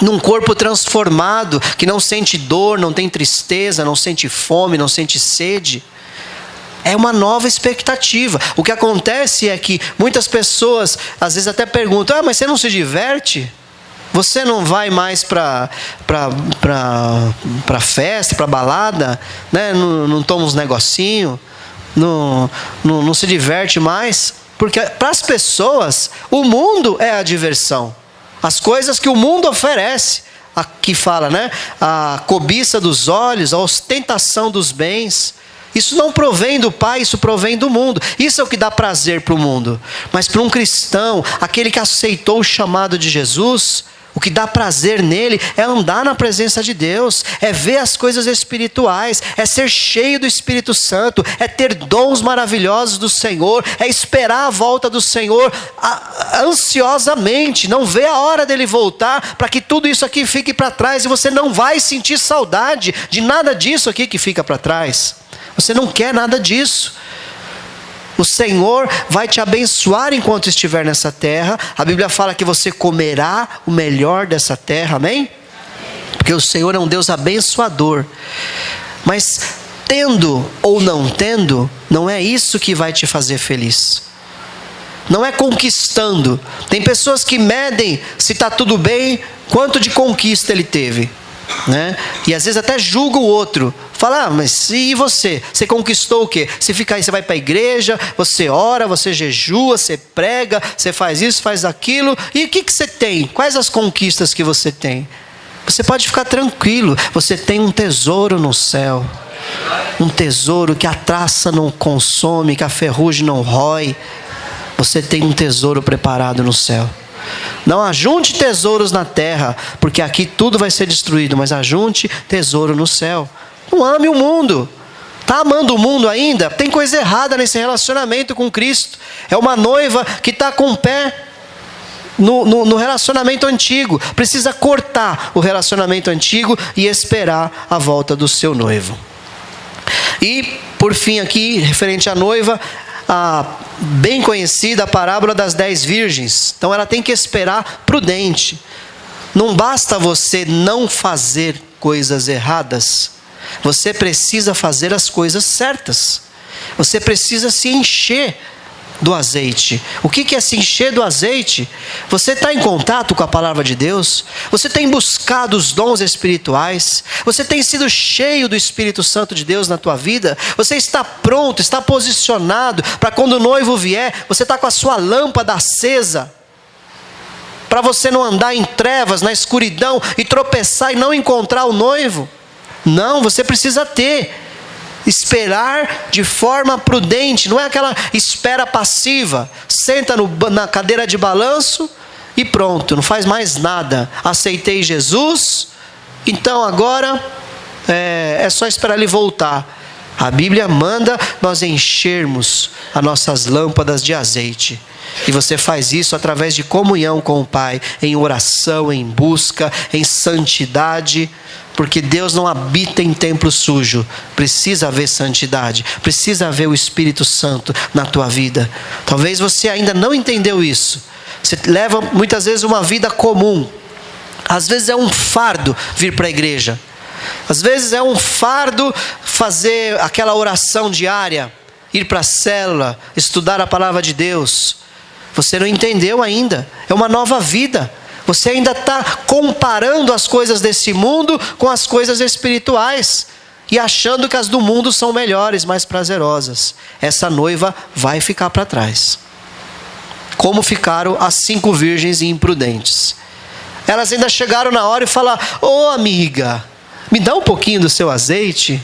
Speaker 1: num corpo transformado, que não sente dor, não tem tristeza, não sente fome, não sente sede. É uma nova expectativa. O que acontece é que muitas pessoas, às vezes até perguntam, mas você não se diverte? Você não vai mais para festa, para balada? Né? Não toma uns negocinhos? Não se diverte mais? Porque para as pessoas, o mundo é a diversão. As coisas que o mundo oferece, aqui fala, né? A cobiça dos olhos, a ostentação dos bens. Isso não provém do Pai, isso provém do mundo. Isso é o que dá prazer para o mundo. Mas para um cristão, aquele que aceitou o chamado de Jesus, O que dá prazer nele é andar na presença de Deus, é ver as coisas espirituais, é ser cheio do Espírito Santo, é ter dons maravilhosos do Senhor, é esperar a volta do Senhor ansiosamente, não ver a hora dele voltar, para que tudo isso aqui fique para trás, e você não vai sentir saudade de nada disso aqui que fica para trás. Você não quer nada disso. O Senhor vai te abençoar enquanto estiver nessa terra. A Bíblia fala que você comerá o melhor dessa terra, amém? Porque o Senhor é um Deus abençoador. Mas tendo ou não tendo, não é isso que vai te fazer feliz. Não é conquistando. Tem pessoas que medem se está tudo bem, quanto de conquista ele teve, né? E às vezes até julga o outro. Fala, mas e você? Você conquistou o quê? Você fica aí, você vai para a igreja, você ora, você jejua, você prega, você faz isso, faz aquilo. E o que você tem? Quais as conquistas que você tem? Você pode ficar tranquilo. Você tem um tesouro no céu. Um tesouro que a traça não consome, que a ferrugem não rói. Você tem um tesouro preparado no céu. Não ajunte tesouros na terra, porque aqui tudo vai ser destruído, mas ajunte tesouro no céu. Não ame o mundo. Está amando o mundo ainda? Tem coisa errada nesse relacionamento com Cristo. É uma noiva que está com o pé no relacionamento antigo. Precisa cortar o relacionamento antigo e esperar a volta do seu noivo. E por fim aqui, referente à noiva, a bem conhecida parábola das 10 virgens. Então ela tem que esperar prudente. Não basta você não fazer coisas erradas. Você precisa fazer as coisas certas. Você precisa se encher do azeite. O que é se encher do azeite? Você está em contato com a palavra de Deus? Você tem buscado os dons espirituais? Você tem sido cheio do Espírito Santo de Deus na tua vida? Você está pronto, está posicionado para quando o noivo vier, você está com a sua lâmpada acesa, para você não andar em trevas, na escuridão e tropeçar e não encontrar o noivo? Não, você precisa esperar de forma prudente. Não é aquela espera passiva. Senta na cadeira de balanço e pronto, não faz mais nada. Aceitei Jesus, então agora é só esperar ele voltar. A Bíblia manda nós enchermos as nossas lâmpadas de azeite. E você faz isso através de comunhão com o Pai, em oração, em busca, em santidade. Porque Deus não habita em templo sujo. Precisa haver santidade. Precisa haver o Espírito Santo na tua vida. Talvez você ainda não entendeu isso. Você leva muitas vezes uma vida comum. Às vezes é um fardo vir para a igreja. Às vezes é um fardo fazer aquela oração diária. Ir para a célula, estudar a palavra de Deus. Você não entendeu ainda. É uma nova vida. Você ainda está comparando as coisas desse mundo com as coisas espirituais. E achando que as do mundo são melhores, mais prazerosas. Essa noiva vai ficar para trás. Como ficaram as 5 virgens imprudentes. Elas ainda chegaram na hora e falaram: ô amiga, me dá um pouquinho do seu azeite?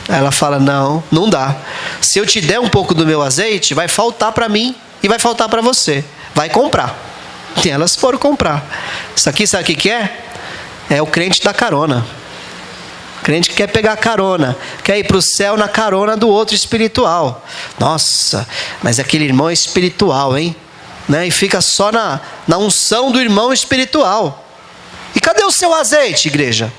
Speaker 1: Ela fala: não dá. Se eu te der um pouco do meu azeite, vai faltar para mim e vai faltar para você. Vai comprar. E elas foram comprar. Isso aqui, sabe o que é? É o crente da carona. Crente que quer pegar carona, quer ir para o céu na carona do outro espiritual. Nossa, mas aquele irmão é espiritual, hein? Né? E fica só na unção do irmão espiritual. E cadê o seu azeite, igreja?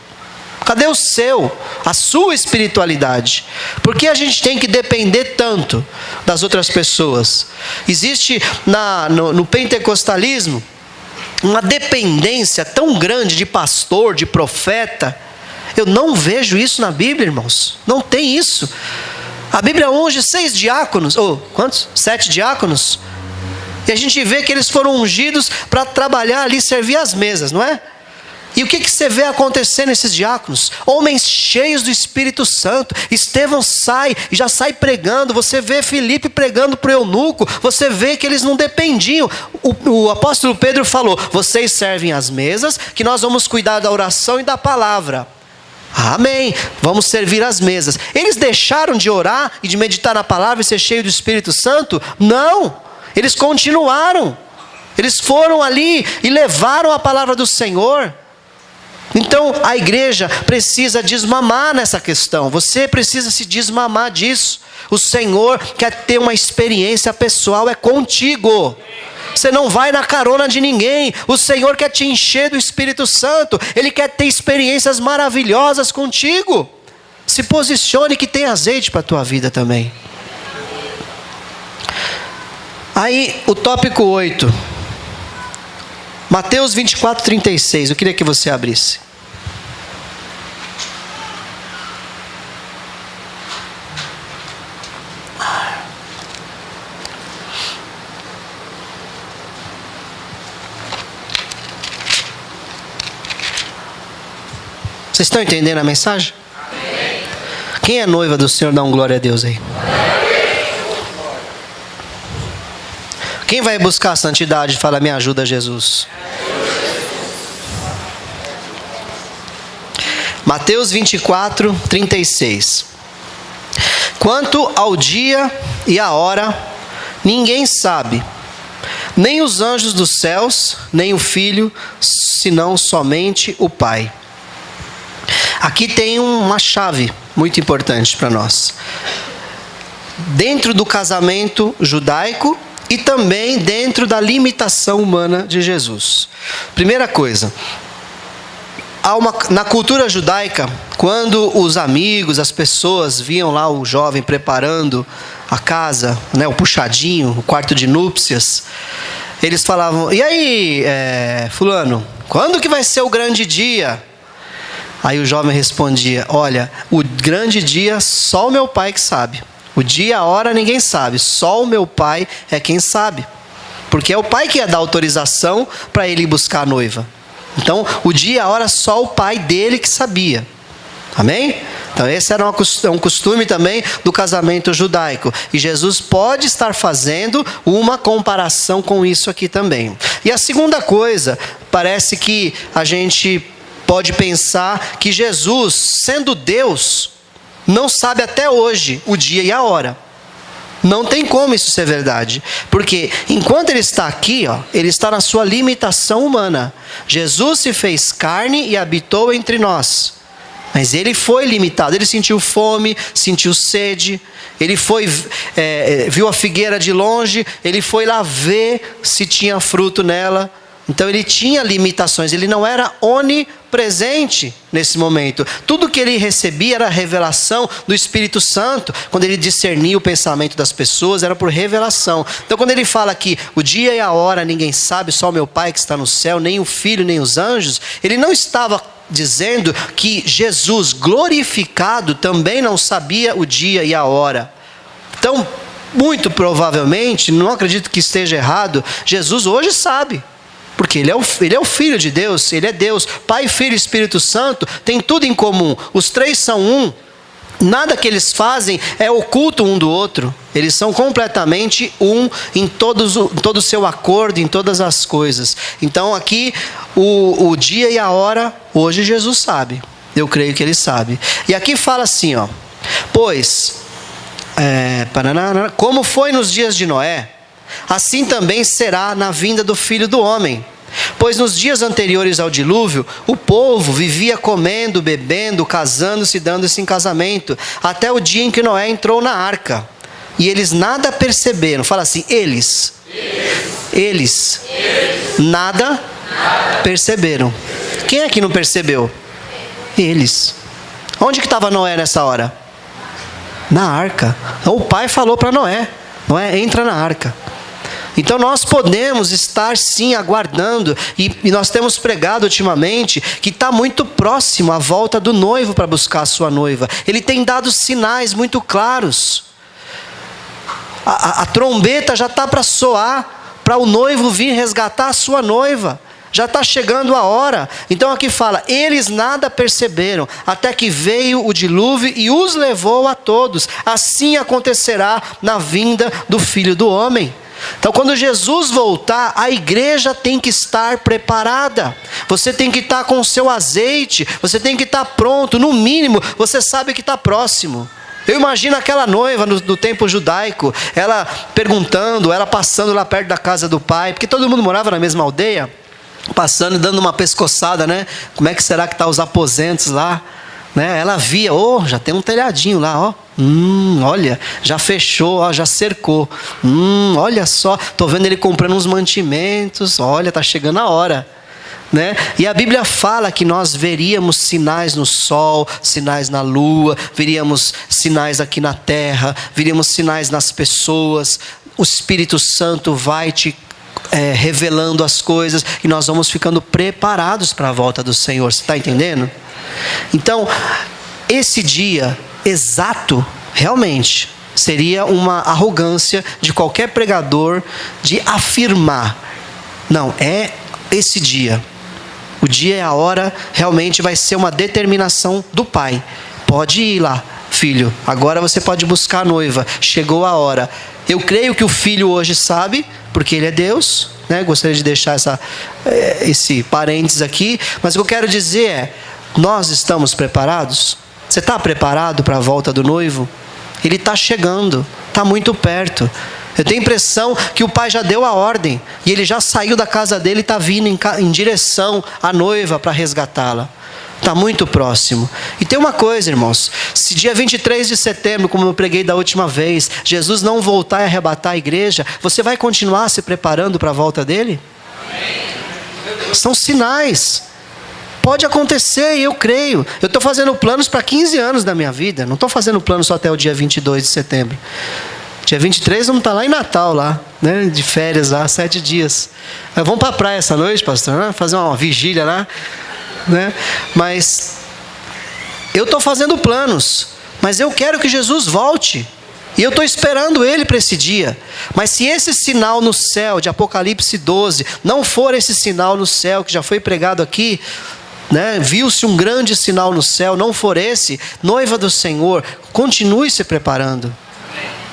Speaker 1: Cadê a sua espiritualidade? Por que a gente tem que depender tanto das outras pessoas? Existe no pentecostalismo uma dependência tão grande de pastor, de profeta. Eu não vejo isso na Bíblia, irmãos. Não tem isso. A Bíblia unge 6 diáconos. Quantos? 7 diáconos. E a gente vê que eles foram ungidos para trabalhar ali, servir as mesas, não é? E o que você vê acontecer nesses diáconos? Homens cheios do Espírito Santo. Estevão sai e já sai pregando. Você vê Filipe pregando para o eunuco. Você vê que eles não dependiam. O apóstolo Pedro falou: vocês servem as mesas, que nós vamos cuidar da oração e da palavra. Amém. Vamos servir as mesas. Eles deixaram de orar e de meditar na palavra e ser cheio do Espírito Santo? Não. Eles continuaram. Eles foram ali e levaram a palavra do Senhor. Então a igreja precisa desmamar nessa questão. Você precisa se desmamar disso. O Senhor quer ter uma experiência pessoal, é contigo. Você não vai na carona de ninguém. O Senhor quer te encher do Espírito Santo. Ele quer ter experiências maravilhosas contigo. Se posicione que tem azeite para a tua vida também. Aí o tópico 8. Mateus 24, 36. Eu queria que você abrisse. Vocês estão entendendo a mensagem? Amém. Quem é noiva do Senhor, dá um glória a Deus aí. Quem vai buscar a santidade, fala, me ajuda, Jesus. Mateus 24, 36. Quanto ao dia e à hora, ninguém sabe, nem os anjos dos céus, nem o Filho, senão somente o Pai. Aqui tem uma chave muito importante para nós. Dentro do casamento judaico e também dentro da limitação humana de Jesus. Primeira coisa, na cultura judaica, quando os amigos, as pessoas viam lá o jovem preparando a casa, né, o puxadinho, o quarto de núpcias, eles falavam, e aí, fulano, quando que vai ser o grande dia? Aí o jovem respondia, olha, o grande dia só o meu pai que sabe. O dia e a hora ninguém sabe, só o meu pai é quem sabe. Porque é o pai que ia dar autorização para ele ir buscar a noiva. Então, o dia e a hora só o pai dele que sabia. Amém? Então, esse era um costume também do casamento judaico. E Jesus pode estar fazendo uma comparação com isso aqui também. E a segunda coisa, parece que a gente pode pensar que Jesus, sendo Deus, não sabe até hoje o dia e a hora. Não tem como isso ser verdade. Porque enquanto ele está aqui, ele está na sua limitação humana. Jesus se fez carne e habitou entre nós. Mas ele foi limitado. Ele sentiu fome, sentiu sede. Ele viu a figueira de longe. Ele foi lá ver se tinha fruto nela. Então ele tinha limitações, ele não era onipresente nesse momento. Tudo que ele recebia era revelação do Espírito Santo. Quando ele discernia o pensamento das pessoas, era por revelação. Então quando ele fala aqui, o dia e a hora ninguém sabe, só o meu Pai que está no céu, nem o Filho, nem os anjos, ele não estava dizendo que Jesus glorificado também não sabia o dia e a hora. Então, muito provavelmente, não acredito que esteja errado, Jesus hoje sabe. Porque ele é o Filho de Deus, ele é Deus. Pai, Filho e Espírito Santo tem tudo em comum. Os três são um. Nada que eles fazem é oculto um do outro. Eles são completamente um em todo o seu acordo, em todas as coisas. Então aqui, o dia e a hora, hoje Jesus sabe. Eu creio que ele sabe. E aqui fala assim, pois, como foi nos dias de Noé, assim também será na vinda do Filho do Homem. Pois nos dias anteriores ao dilúvio, o povo vivia comendo, bebendo, casando-se e dando-se em casamento, até o dia em que Noé entrou na arca. E eles nada perceberam. Fala assim, eles nada perceberam. Quem é que não percebeu? Eles. Onde que estava Noé nessa hora? Na arca. Então o pai falou para Noé, Noé, entra na arca. Então nós podemos estar sim aguardando, e nós temos pregado ultimamente, que está muito próximo a volta do noivo para buscar a sua noiva. Ele tem dado sinais muito claros. A trombeta já está para soar, para o noivo vir resgatar a sua noiva. Já está chegando a hora. Então aqui fala, eles nada perceberam, até que veio o dilúvio e os levou a todos. Assim acontecerá na vinda do Filho do Homem. Então quando Jesus voltar, a igreja tem que estar preparada. Você tem que estar com o seu azeite, você tem que estar pronto. No mínimo, você sabe que está próximo. Eu imagino aquela noiva do tempo judaico, ela perguntando, ela passando lá perto da casa do pai, porque todo mundo morava na mesma aldeia, passando e dando uma pescoçada, né? Como é que será que tá os aposentos lá? Né? Ela via, já tem um telhadinho lá, ó. Olha, já fechou, ó, já cercou. Olha só, tô vendo ele comprando uns mantimentos. Olha, tá chegando a hora. Né? E a Bíblia fala que nós veríamos sinais no sol, sinais na lua, veríamos sinais aqui na terra, veríamos sinais nas pessoas. O Espírito Santo vai te revelando as coisas e nós vamos ficando preparados para a volta do Senhor. Você está entendendo? Então, esse dia exato, realmente, seria uma arrogância de qualquer pregador de afirmar: não, é esse dia. O dia e a hora realmente vai ser uma determinação do pai. Pode ir lá, filho, agora você pode buscar a noiva, chegou a hora. Eu creio que o filho hoje sabe, porque ele é Deus, né? Gostaria de deixar esse parênteses aqui, mas o que eu quero dizer é: nós estamos preparados? Você está preparado para a volta do noivo? Ele está chegando, está muito perto. Eu tenho a impressão que o pai já deu a ordem, e ele já saiu da casa dele e está vindo em direção à noiva para resgatá-la. Está muito próximo. E tem uma coisa, irmãos: se dia 23 de setembro, como eu preguei da última vez, Jesus não voltar e arrebatar a igreja, você vai continuar se preparando para a volta dele? São sinais. Pode acontecer, e eu creio. Eu estou fazendo planos para 15 anos da minha vida. Não estou fazendo planos só até o dia 22 de setembro. Dia 23 vamos estar lá em Natal, lá, né? De férias lá, 7 dias. Vamos para a praia essa noite, pastor, né? Fazer uma vigília lá, né? Mas eu estou fazendo planos, mas eu quero que Jesus volte. E eu estou esperando Ele para esse dia. Mas se esse sinal no céu, de Apocalipse 12, não for esse sinal no céu, que já foi pregado aqui, né? Viu-se um grande sinal no céu, não for esse, noiva do Senhor, continue se preparando.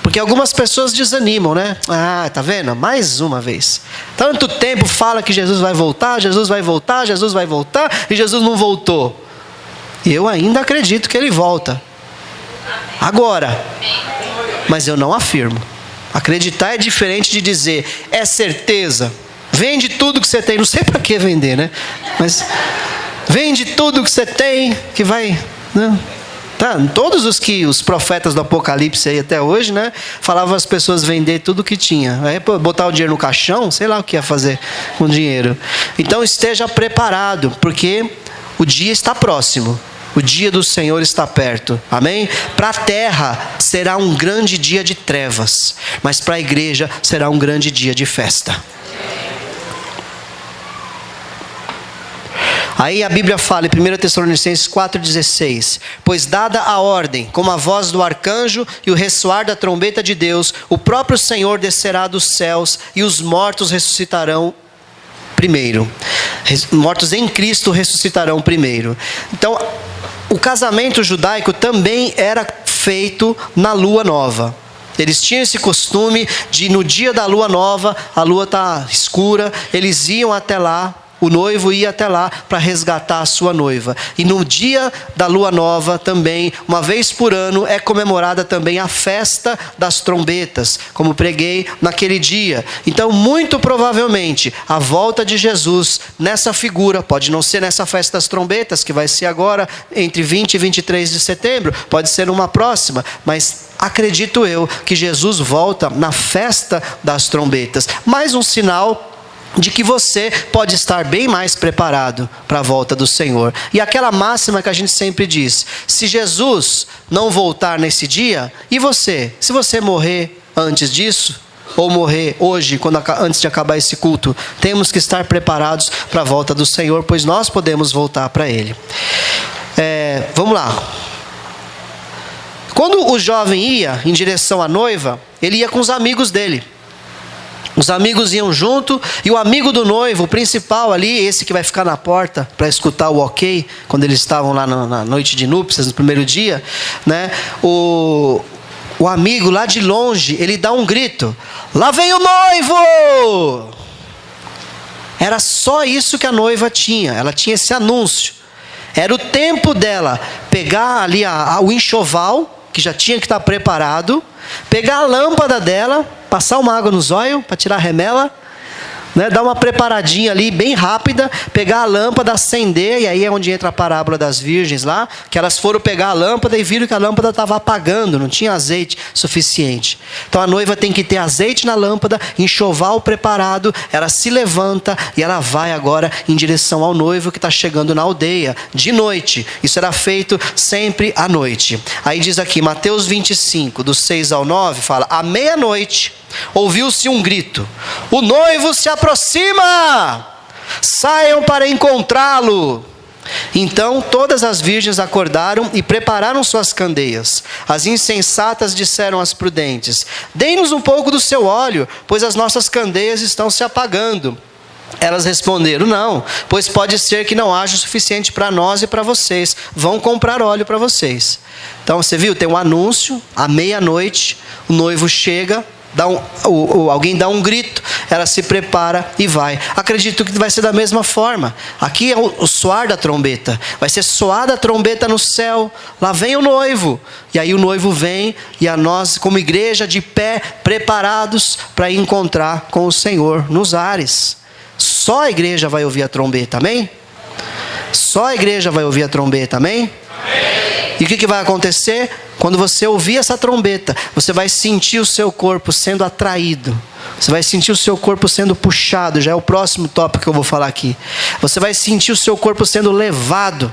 Speaker 1: Porque algumas pessoas desanimam, né? Tá vendo? Mais uma vez. Tanto tempo fala que Jesus vai voltar, Jesus vai voltar, Jesus vai voltar, e Jesus não voltou. E eu ainda acredito que Ele volta. Agora. Mas eu não afirmo. Acreditar é diferente de dizer, é certeza. Vende tudo que você tem. Não sei para que vender, né? Mas vende tudo que você tem, que vai... Né? Tá, todos os profetas do Apocalipse aí até hoje, né, falavam as pessoas vender tudo que tinha. Aí botar o dinheiro no caixão, sei lá o que ia fazer com o dinheiro. Então esteja preparado, porque o dia está próximo. O dia do Senhor está perto. Amém? Para a terra será um grande dia de trevas, mas para a igreja será um grande dia de festa. Aí a Bíblia fala em 1 Tessalonicenses 4,16: pois dada a ordem, como a voz do arcanjo e o ressoar da trombeta de Deus, o próprio Senhor descerá dos céus e os mortos ressuscitarão primeiro. Mortos em Cristo ressuscitarão primeiro. Então, o casamento judaico também era feito na lua nova. Eles tinham esse costume de, no dia da lua nova, a lua está escura, eles iam até lá. O noivo ia até lá para resgatar a sua noiva. E no dia da lua nova também, uma vez por ano, é comemorada também a festa das trombetas, como preguei naquele dia. Então, muito provavelmente, a volta de Jesus nessa figura, pode não ser nessa festa das trombetas, que vai ser agora entre 20 e 23 de setembro, pode ser uma próxima, mas acredito eu que Jesus volta na festa das trombetas. Mais um sinal de que você pode estar bem mais preparado para a volta do Senhor. E aquela máxima que a gente sempre diz: se Jesus não voltar nesse dia, e você? Se você morrer antes disso, ou morrer hoje, antes de acabar esse culto, temos que estar preparados para a volta do Senhor, pois nós podemos voltar para Ele. Vamos lá. Quando o jovem ia em direção à noiva, ele ia com os amigos dele. Os amigos iam junto, e o amigo do noivo, o principal ali, esse que vai ficar na porta para escutar o ok, quando eles estavam lá na noite de núpcias, no primeiro dia, né? O amigo lá de longe, ele dá um grito: lá vem o noivo! Era só isso que a noiva tinha, ela tinha esse anúncio. Era o tempo dela pegar ali o enxoval, que já tinha que estar preparado, pegar a lâmpada dela, passar uma água nos olhos para tirar a remela, né, dar uma preparadinha ali bem rápida, pegar a lâmpada, acender, e aí é onde entra a parábola das virgens lá, que elas foram pegar a lâmpada e viram que a lâmpada estava apagando, não tinha azeite suficiente. Então a noiva tem que ter azeite na lâmpada, enxoval preparado, ela se levanta e ela vai agora em direção ao noivo que está chegando na aldeia, de noite. Isso era feito sempre à noite. Aí diz aqui, Mateus 25, do 6 ao 9, fala, à meia-noite, ouviu-se um grito, o noivo se aproxima, saiam para encontrá-lo. Então todas as virgens acordaram e prepararam suas candeias. As insensatas disseram às prudentes, dê-nos um pouco do seu óleo, pois as nossas candeias estão se apagando. Elas responderam, não, pois pode ser que não haja o suficiente para nós e para vocês, vão comprar óleo para vocês. Então você viu, tem um anúncio, à meia-noite, o noivo chega, alguém dá um grito, ela se prepara e vai. Acredito que vai ser da mesma forma. Aqui é o soar da trombeta, vai ser soada a trombeta no céu, lá vem o noivo, e aí o noivo vem, e a nós como igreja de pé, preparados para encontrar com o Senhor nos ares. Só a igreja vai ouvir a trombeta, amém? Só a igreja vai ouvir a trombeta, amém? E o que vai acontecer? Quando você ouvir essa trombeta, você vai sentir o seu corpo sendo atraído. Você vai sentir o seu corpo sendo puxado. Já é o próximo tópico que eu vou falar aqui. Você vai sentir o seu corpo sendo levado.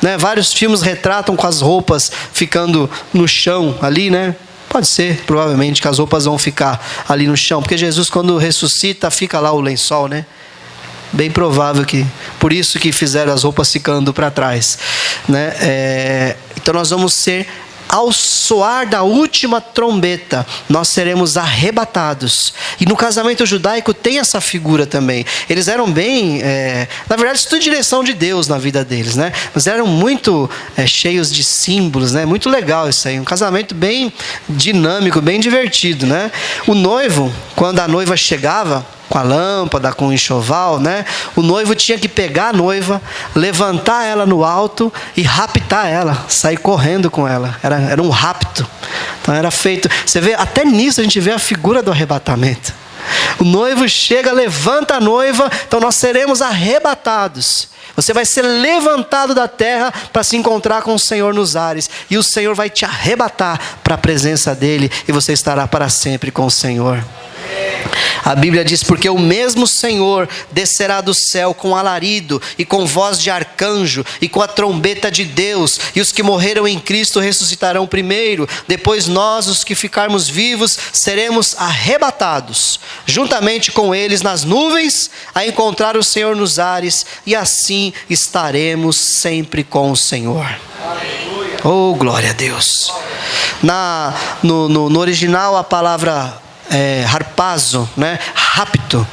Speaker 1: Né? Vários filmes retratam com as roupas ficando no chão ali, né? Pode ser, provavelmente, que as roupas vão ficar ali no chão. Porque Jesus, quando ressuscita, fica lá o lençol, né? Bem provável que... Por isso que fizeram as roupas ficando para trás. Né? Então nós vamos ser... Ao soar da última trombeta, nós seremos arrebatados. E no casamento judaico tem essa figura também. Eles eram bem... na verdade, isso tudo em direção de Deus na vida deles, né? Mas eram muito cheios de símbolos, né? Muito legal isso aí. Um casamento bem dinâmico, bem divertido, né? O noivo, quando a noiva chegava... com a lâmpada, com o enxoval, né? O noivo tinha que pegar a noiva, levantar ela no alto e raptar ela, sair correndo com ela. Era um rapto. Então era feito. Você vê, até nisso a gente vê a figura do arrebatamento. O noivo chega, levanta a noiva, então nós seremos arrebatados. Você vai ser levantado da terra para se encontrar com o Senhor nos ares. E o Senhor vai te arrebatar para a presença dEle e você estará para sempre com o Senhor. A Bíblia diz, porque o mesmo Senhor descerá do céu com alarido e com voz de arcanjo e com a trombeta de Deus, e os que morreram em Cristo ressuscitarão primeiro, depois nós, os que ficarmos vivos, seremos arrebatados, juntamente com eles nas nuvens, a encontrar o Senhor nos ares, e assim estaremos sempre com o Senhor. Aleluia. Oh, glória a Deus. No original a palavra... harpazo, né? Rapto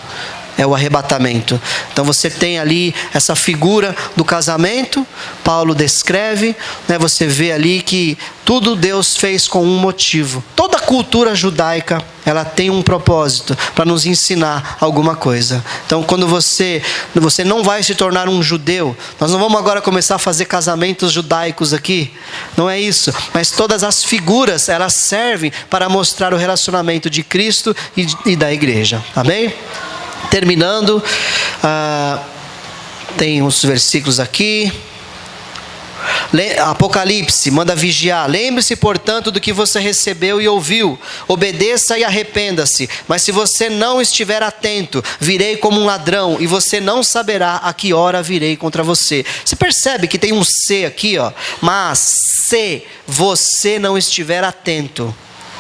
Speaker 1: é o arrebatamento. Então você tem ali essa figura do casamento, Paulo descreve, né? Você vê ali que tudo Deus fez com um motivo. Toda a cultura judaica, ela tem um propósito para nos ensinar alguma coisa. Então quando você não vai se tornar um judeu, nós não vamos agora começar a fazer casamentos judaicos aqui, não é isso, mas todas as figuras, elas servem para mostrar o relacionamento de Cristo e da igreja, amém? Terminando, tem uns versículos aqui. Apocalipse, manda vigiar. Lembre-se, portanto, do que você recebeu e ouviu. Obedeça e arrependa-se. Mas se você não estiver atento, virei como um ladrão, e você não saberá a que hora virei contra você. Você percebe que tem um se aqui, ó. Mas se você não estiver atento,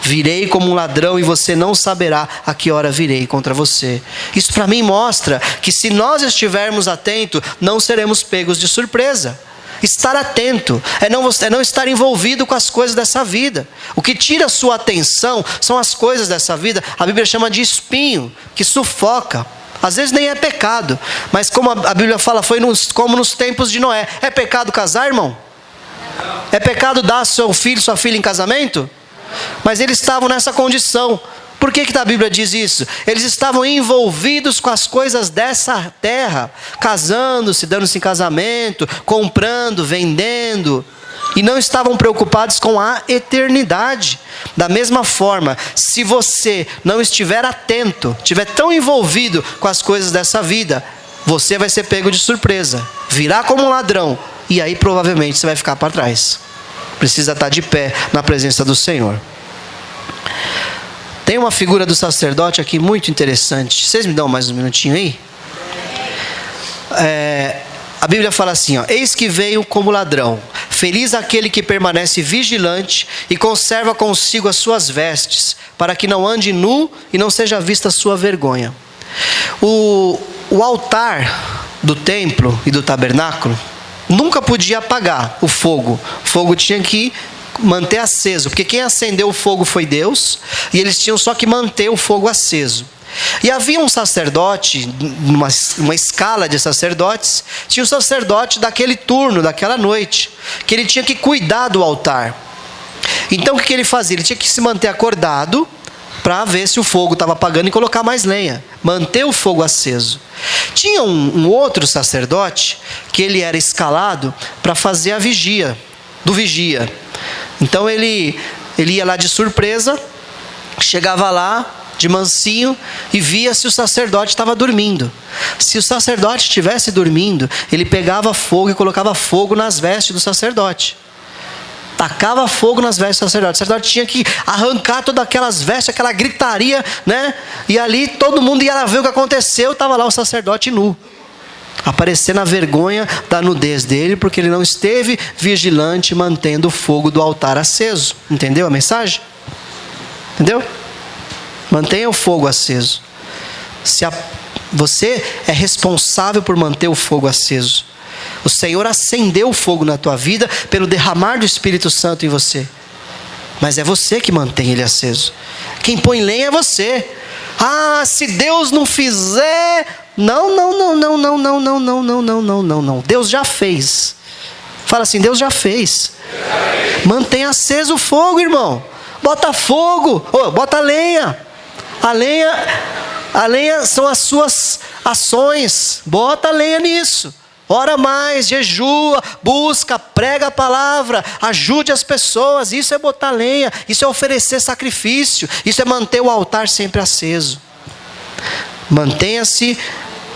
Speaker 1: virei como um ladrão e você não saberá a que hora virei contra você. Isso para mim mostra que se nós estivermos atentos, não seremos pegos de surpresa. Estar atento é não estar envolvido com as coisas dessa vida. O que tira a sua atenção são as coisas dessa vida. A Bíblia chama de espinho, que sufoca. Às vezes nem é pecado, mas como a Bíblia fala, foi como nos tempos de Noé. É pecado casar, irmão? É pecado dar seu filho, sua filha em casamento? Mas eles estavam nessa condição. Por que a Bíblia diz isso? Eles estavam envolvidos com as coisas dessa terra, casando-se, dando-se em casamento, comprando, vendendo, e não estavam preocupados com a eternidade. Da mesma forma, se você não estiver atento, estiver tão envolvido com as coisas dessa vida, você vai ser pego de surpresa, virá como um ladrão, e aí provavelmente você vai ficar para trás. Precisa estar de pé na presença do Senhor. Tem uma figura do sacerdote aqui muito interessante. Vocês me dão mais um minutinho aí? A Bíblia fala assim, ó: eis que veio como ladrão. Feliz aquele que permanece vigilante e conserva consigo as suas vestes, para que não ande nu e não seja vista a sua vergonha. O altar do templo e do tabernáculo nunca podia apagar o fogo. O fogo tinha que manter aceso, porque quem acendeu o fogo foi Deus, e eles tinham só que manter o fogo aceso. E havia um sacerdote, uma escala de sacerdotes, tinha o sacerdote daquele turno, daquela noite, que ele tinha que cuidar do altar. Então o que ele fazia? Ele tinha que se manter acordado, para ver se o fogo estava apagando e colocar mais lenha, manter o fogo aceso. Tinha um outro sacerdote, que ele era escalado para fazer a vigia, do vigia. Então ele ia lá de surpresa, chegava lá de mansinho e via se o sacerdote estava dormindo. Se o sacerdote estivesse dormindo, ele pegava fogo e colocava fogo nas vestes do sacerdote. Tacava fogo nas vestes do sacerdote. O sacerdote tinha que arrancar todas aquelas vestes, aquela gritaria, né? E ali todo mundo ia lá ver o que aconteceu. Estava lá o sacerdote nu, aparecendo a vergonha da nudez dele, porque ele não esteve vigilante, mantendo o fogo do altar aceso. Entendeu a mensagem? Entendeu? Mantenha o fogo aceso. Você é responsável por manter o fogo aceso. O Senhor acendeu o fogo na tua vida pelo derramar do Espírito Santo em você. Mas é você que mantém ele aceso. Quem põe lenha é você. Ah, se Deus não fizer... Não. Deus já fez. Fala assim, Deus já fez. Mantenha aceso o fogo, irmão. Bota fogo, bota lenha. A lenha são as suas ações. Bota lenha nisso. Ora mais, jejua, busca, prega a palavra, ajude as pessoas. Isso é botar lenha, isso é oferecer sacrifício, isso é manter o altar sempre aceso. Mantenha-se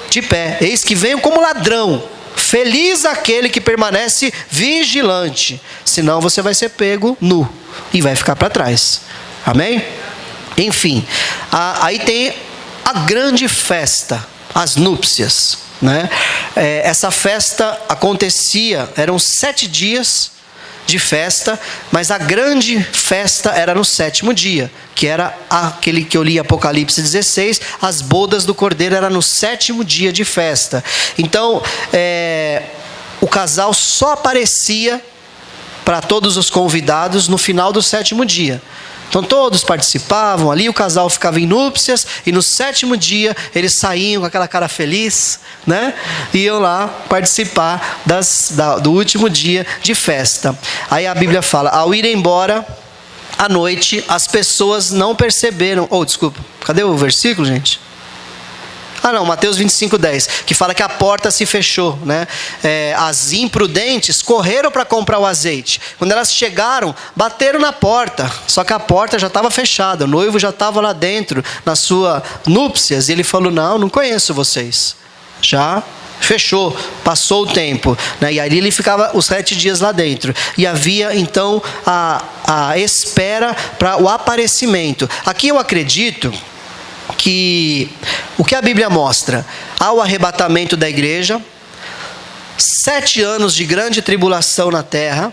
Speaker 1: de pé. Eis que venho como ladrão. Feliz aquele que permanece vigilante, senão você vai ser pego nu e vai ficar para trás. Amém? Enfim, aí tem a grande festa, as núpcias, né? Essa festa acontecia, eram 7 dias de festa, mas a grande festa era no 7º dia, que era aquele que eu li em Apocalipse 16, as bodas do Cordeiro era no 7º dia de festa. Então, o casal só aparecia para todos os convidados no final do 7º dia. Então todos participavam ali, o casal ficava em núpcias, e no 7º dia eles saíam com aquela cara feliz, né? Iam lá participar do último dia de festa. Aí a Bíblia fala, ao ir embora à noite, as pessoas não perceberam. Desculpa, cadê o versículo, gente? Mateus 25:10, que fala que a porta se fechou, né? As imprudentes correram para comprar o azeite. Quando elas chegaram, bateram na porta, só que a porta já estava fechada, o noivo já estava lá dentro, na sua núpcias, e ele falou, não conheço vocês. Já fechou, passou o tempo, né? E ali ele ficava os 7 dias lá dentro. E havia então a espera para o aparecimento. Aqui eu acredito que o que a Bíblia mostra, há o arrebatamento da igreja, 7 anos de grande tribulação na terra,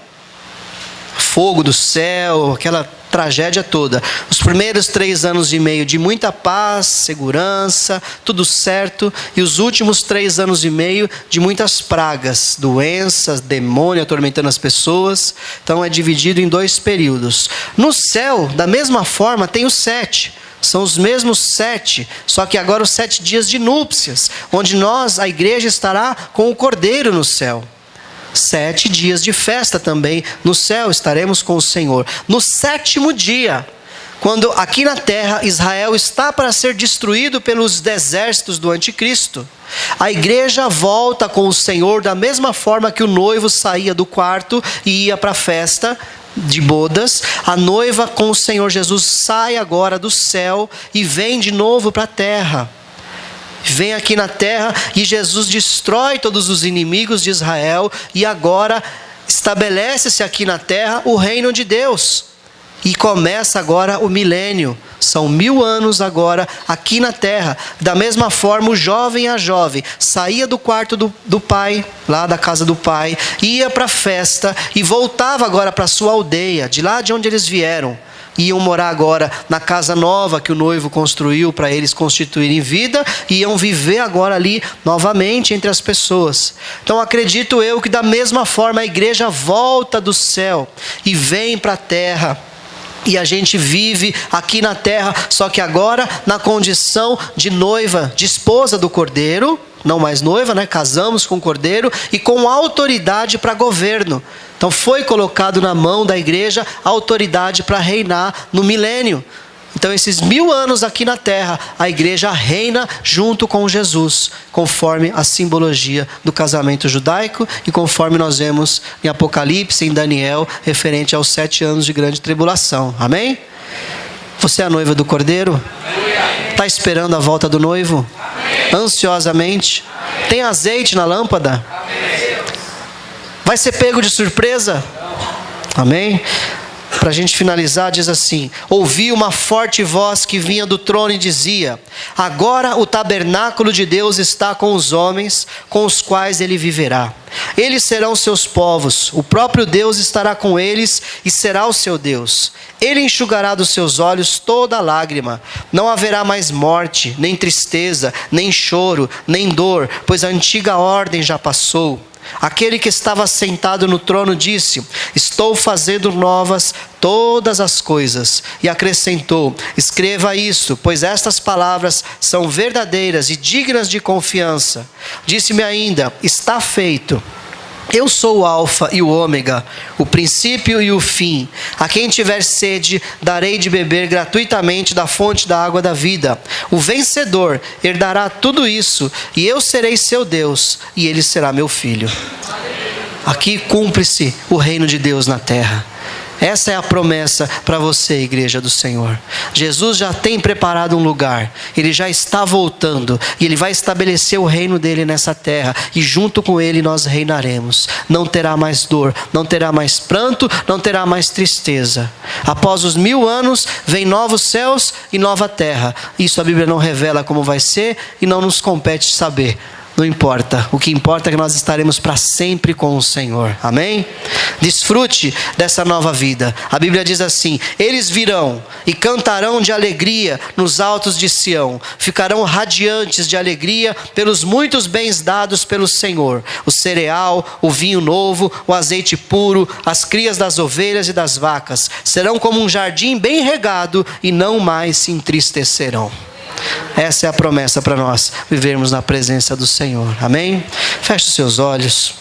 Speaker 1: fogo do céu, aquela tragédia toda. Os primeiros 3 anos e meio de muita paz, segurança, tudo certo, e os últimos 3 anos e meio de muitas pragas, doenças, demônio atormentando as pessoas. Então é dividido em 2 períodos. No céu, da mesma forma, tem os 7. São os mesmos 7, só que agora os 7 dias de núpcias, onde a igreja estará com o Cordeiro no céu. 7 dias de festa também no céu, estaremos com o Senhor. No 7º dia, quando aqui na terra Israel está para ser destruído pelos exércitos do anticristo, a igreja volta com o Senhor da mesma forma que o noivo saía do quarto e ia para a festa de bodas. A noiva com o Senhor Jesus sai agora do céu e vem de novo para a terra. Vem aqui na terra e Jesus destrói todos os inimigos de Israel e agora estabelece-se aqui na terra o reino de Deus. E começa agora o milênio. São 1000 anos agora aqui na terra. Da mesma forma, o jovem a jovem saía do quarto do pai, lá da casa do pai, ia para a festa e voltava agora para a sua aldeia, de lá de onde eles vieram. Iam morar agora na casa nova que o noivo construiu para eles constituírem vida, e iam viver agora ali novamente entre as pessoas. Então acredito eu que da mesma forma a igreja volta do céu e vem para a terra. E a gente vive aqui na terra, só que agora na condição de noiva, de esposa do Cordeiro, não mais noiva, né? Casamos com o Cordeiro e com autoridade para governo. Então foi colocado na mão da igreja a autoridade para reinar no milênio. Então esses 1000 anos aqui na terra, a igreja reina junto com Jesus, conforme a simbologia do casamento judaico e conforme nós vemos em Apocalipse, em Daniel, referente aos 7 anos de grande tribulação. Amém? Você é a noiva do Cordeiro? Está esperando a volta do noivo? Ansiosamente? Tem azeite na lâmpada? Vai ser pego de surpresa? Amém? Para a gente finalizar, diz assim: ouvi uma forte voz que vinha do trono e dizia: agora o tabernáculo de Deus está com os homens, com os quais ele viverá. Eles serão seus povos, o próprio Deus estará com eles e será o seu Deus. Ele enxugará dos seus olhos toda lágrima. Não haverá mais morte, nem tristeza, nem choro, nem dor, pois a antiga ordem já passou. Aquele que estava sentado no trono disse: estou fazendo novas todas as coisas. E acrescentou: escreva isto, pois estas palavras são verdadeiras e dignas de confiança. Disse-me ainda: está feito. Eu sou o Alfa e o Ômega, o princípio e o fim. A quem tiver sede, darei de beber gratuitamente da fonte da água da vida. O vencedor herdará tudo isso, e eu serei seu Deus, e ele será meu filho. Aqui cumpre-se o reino de Deus na terra. Essa é a promessa para você, igreja do Senhor. Jesus já tem preparado um lugar. Ele já está voltando. E Ele vai estabelecer o reino dele nessa terra. E junto com Ele nós reinaremos. Não terá mais dor, não terá mais pranto, não terá mais tristeza. Após os 1000 anos, vem novos céus e nova terra. Isso a Bíblia não revela como vai ser e não nos compete saber. Não importa, o que importa é que nós estaremos para sempre com o Senhor, amém? Desfrute dessa nova vida. A Bíblia diz assim: eles virão e cantarão de alegria nos altos de Sião, ficarão radiantes de alegria pelos muitos bens dados pelo Senhor, o cereal, o vinho novo, o azeite puro, as crias das ovelhas e das vacas, serão como um jardim bem regado e não mais se entristecerão. Essa é a promessa para nós vivermos na presença do Senhor. Amém? Feche os seus olhos.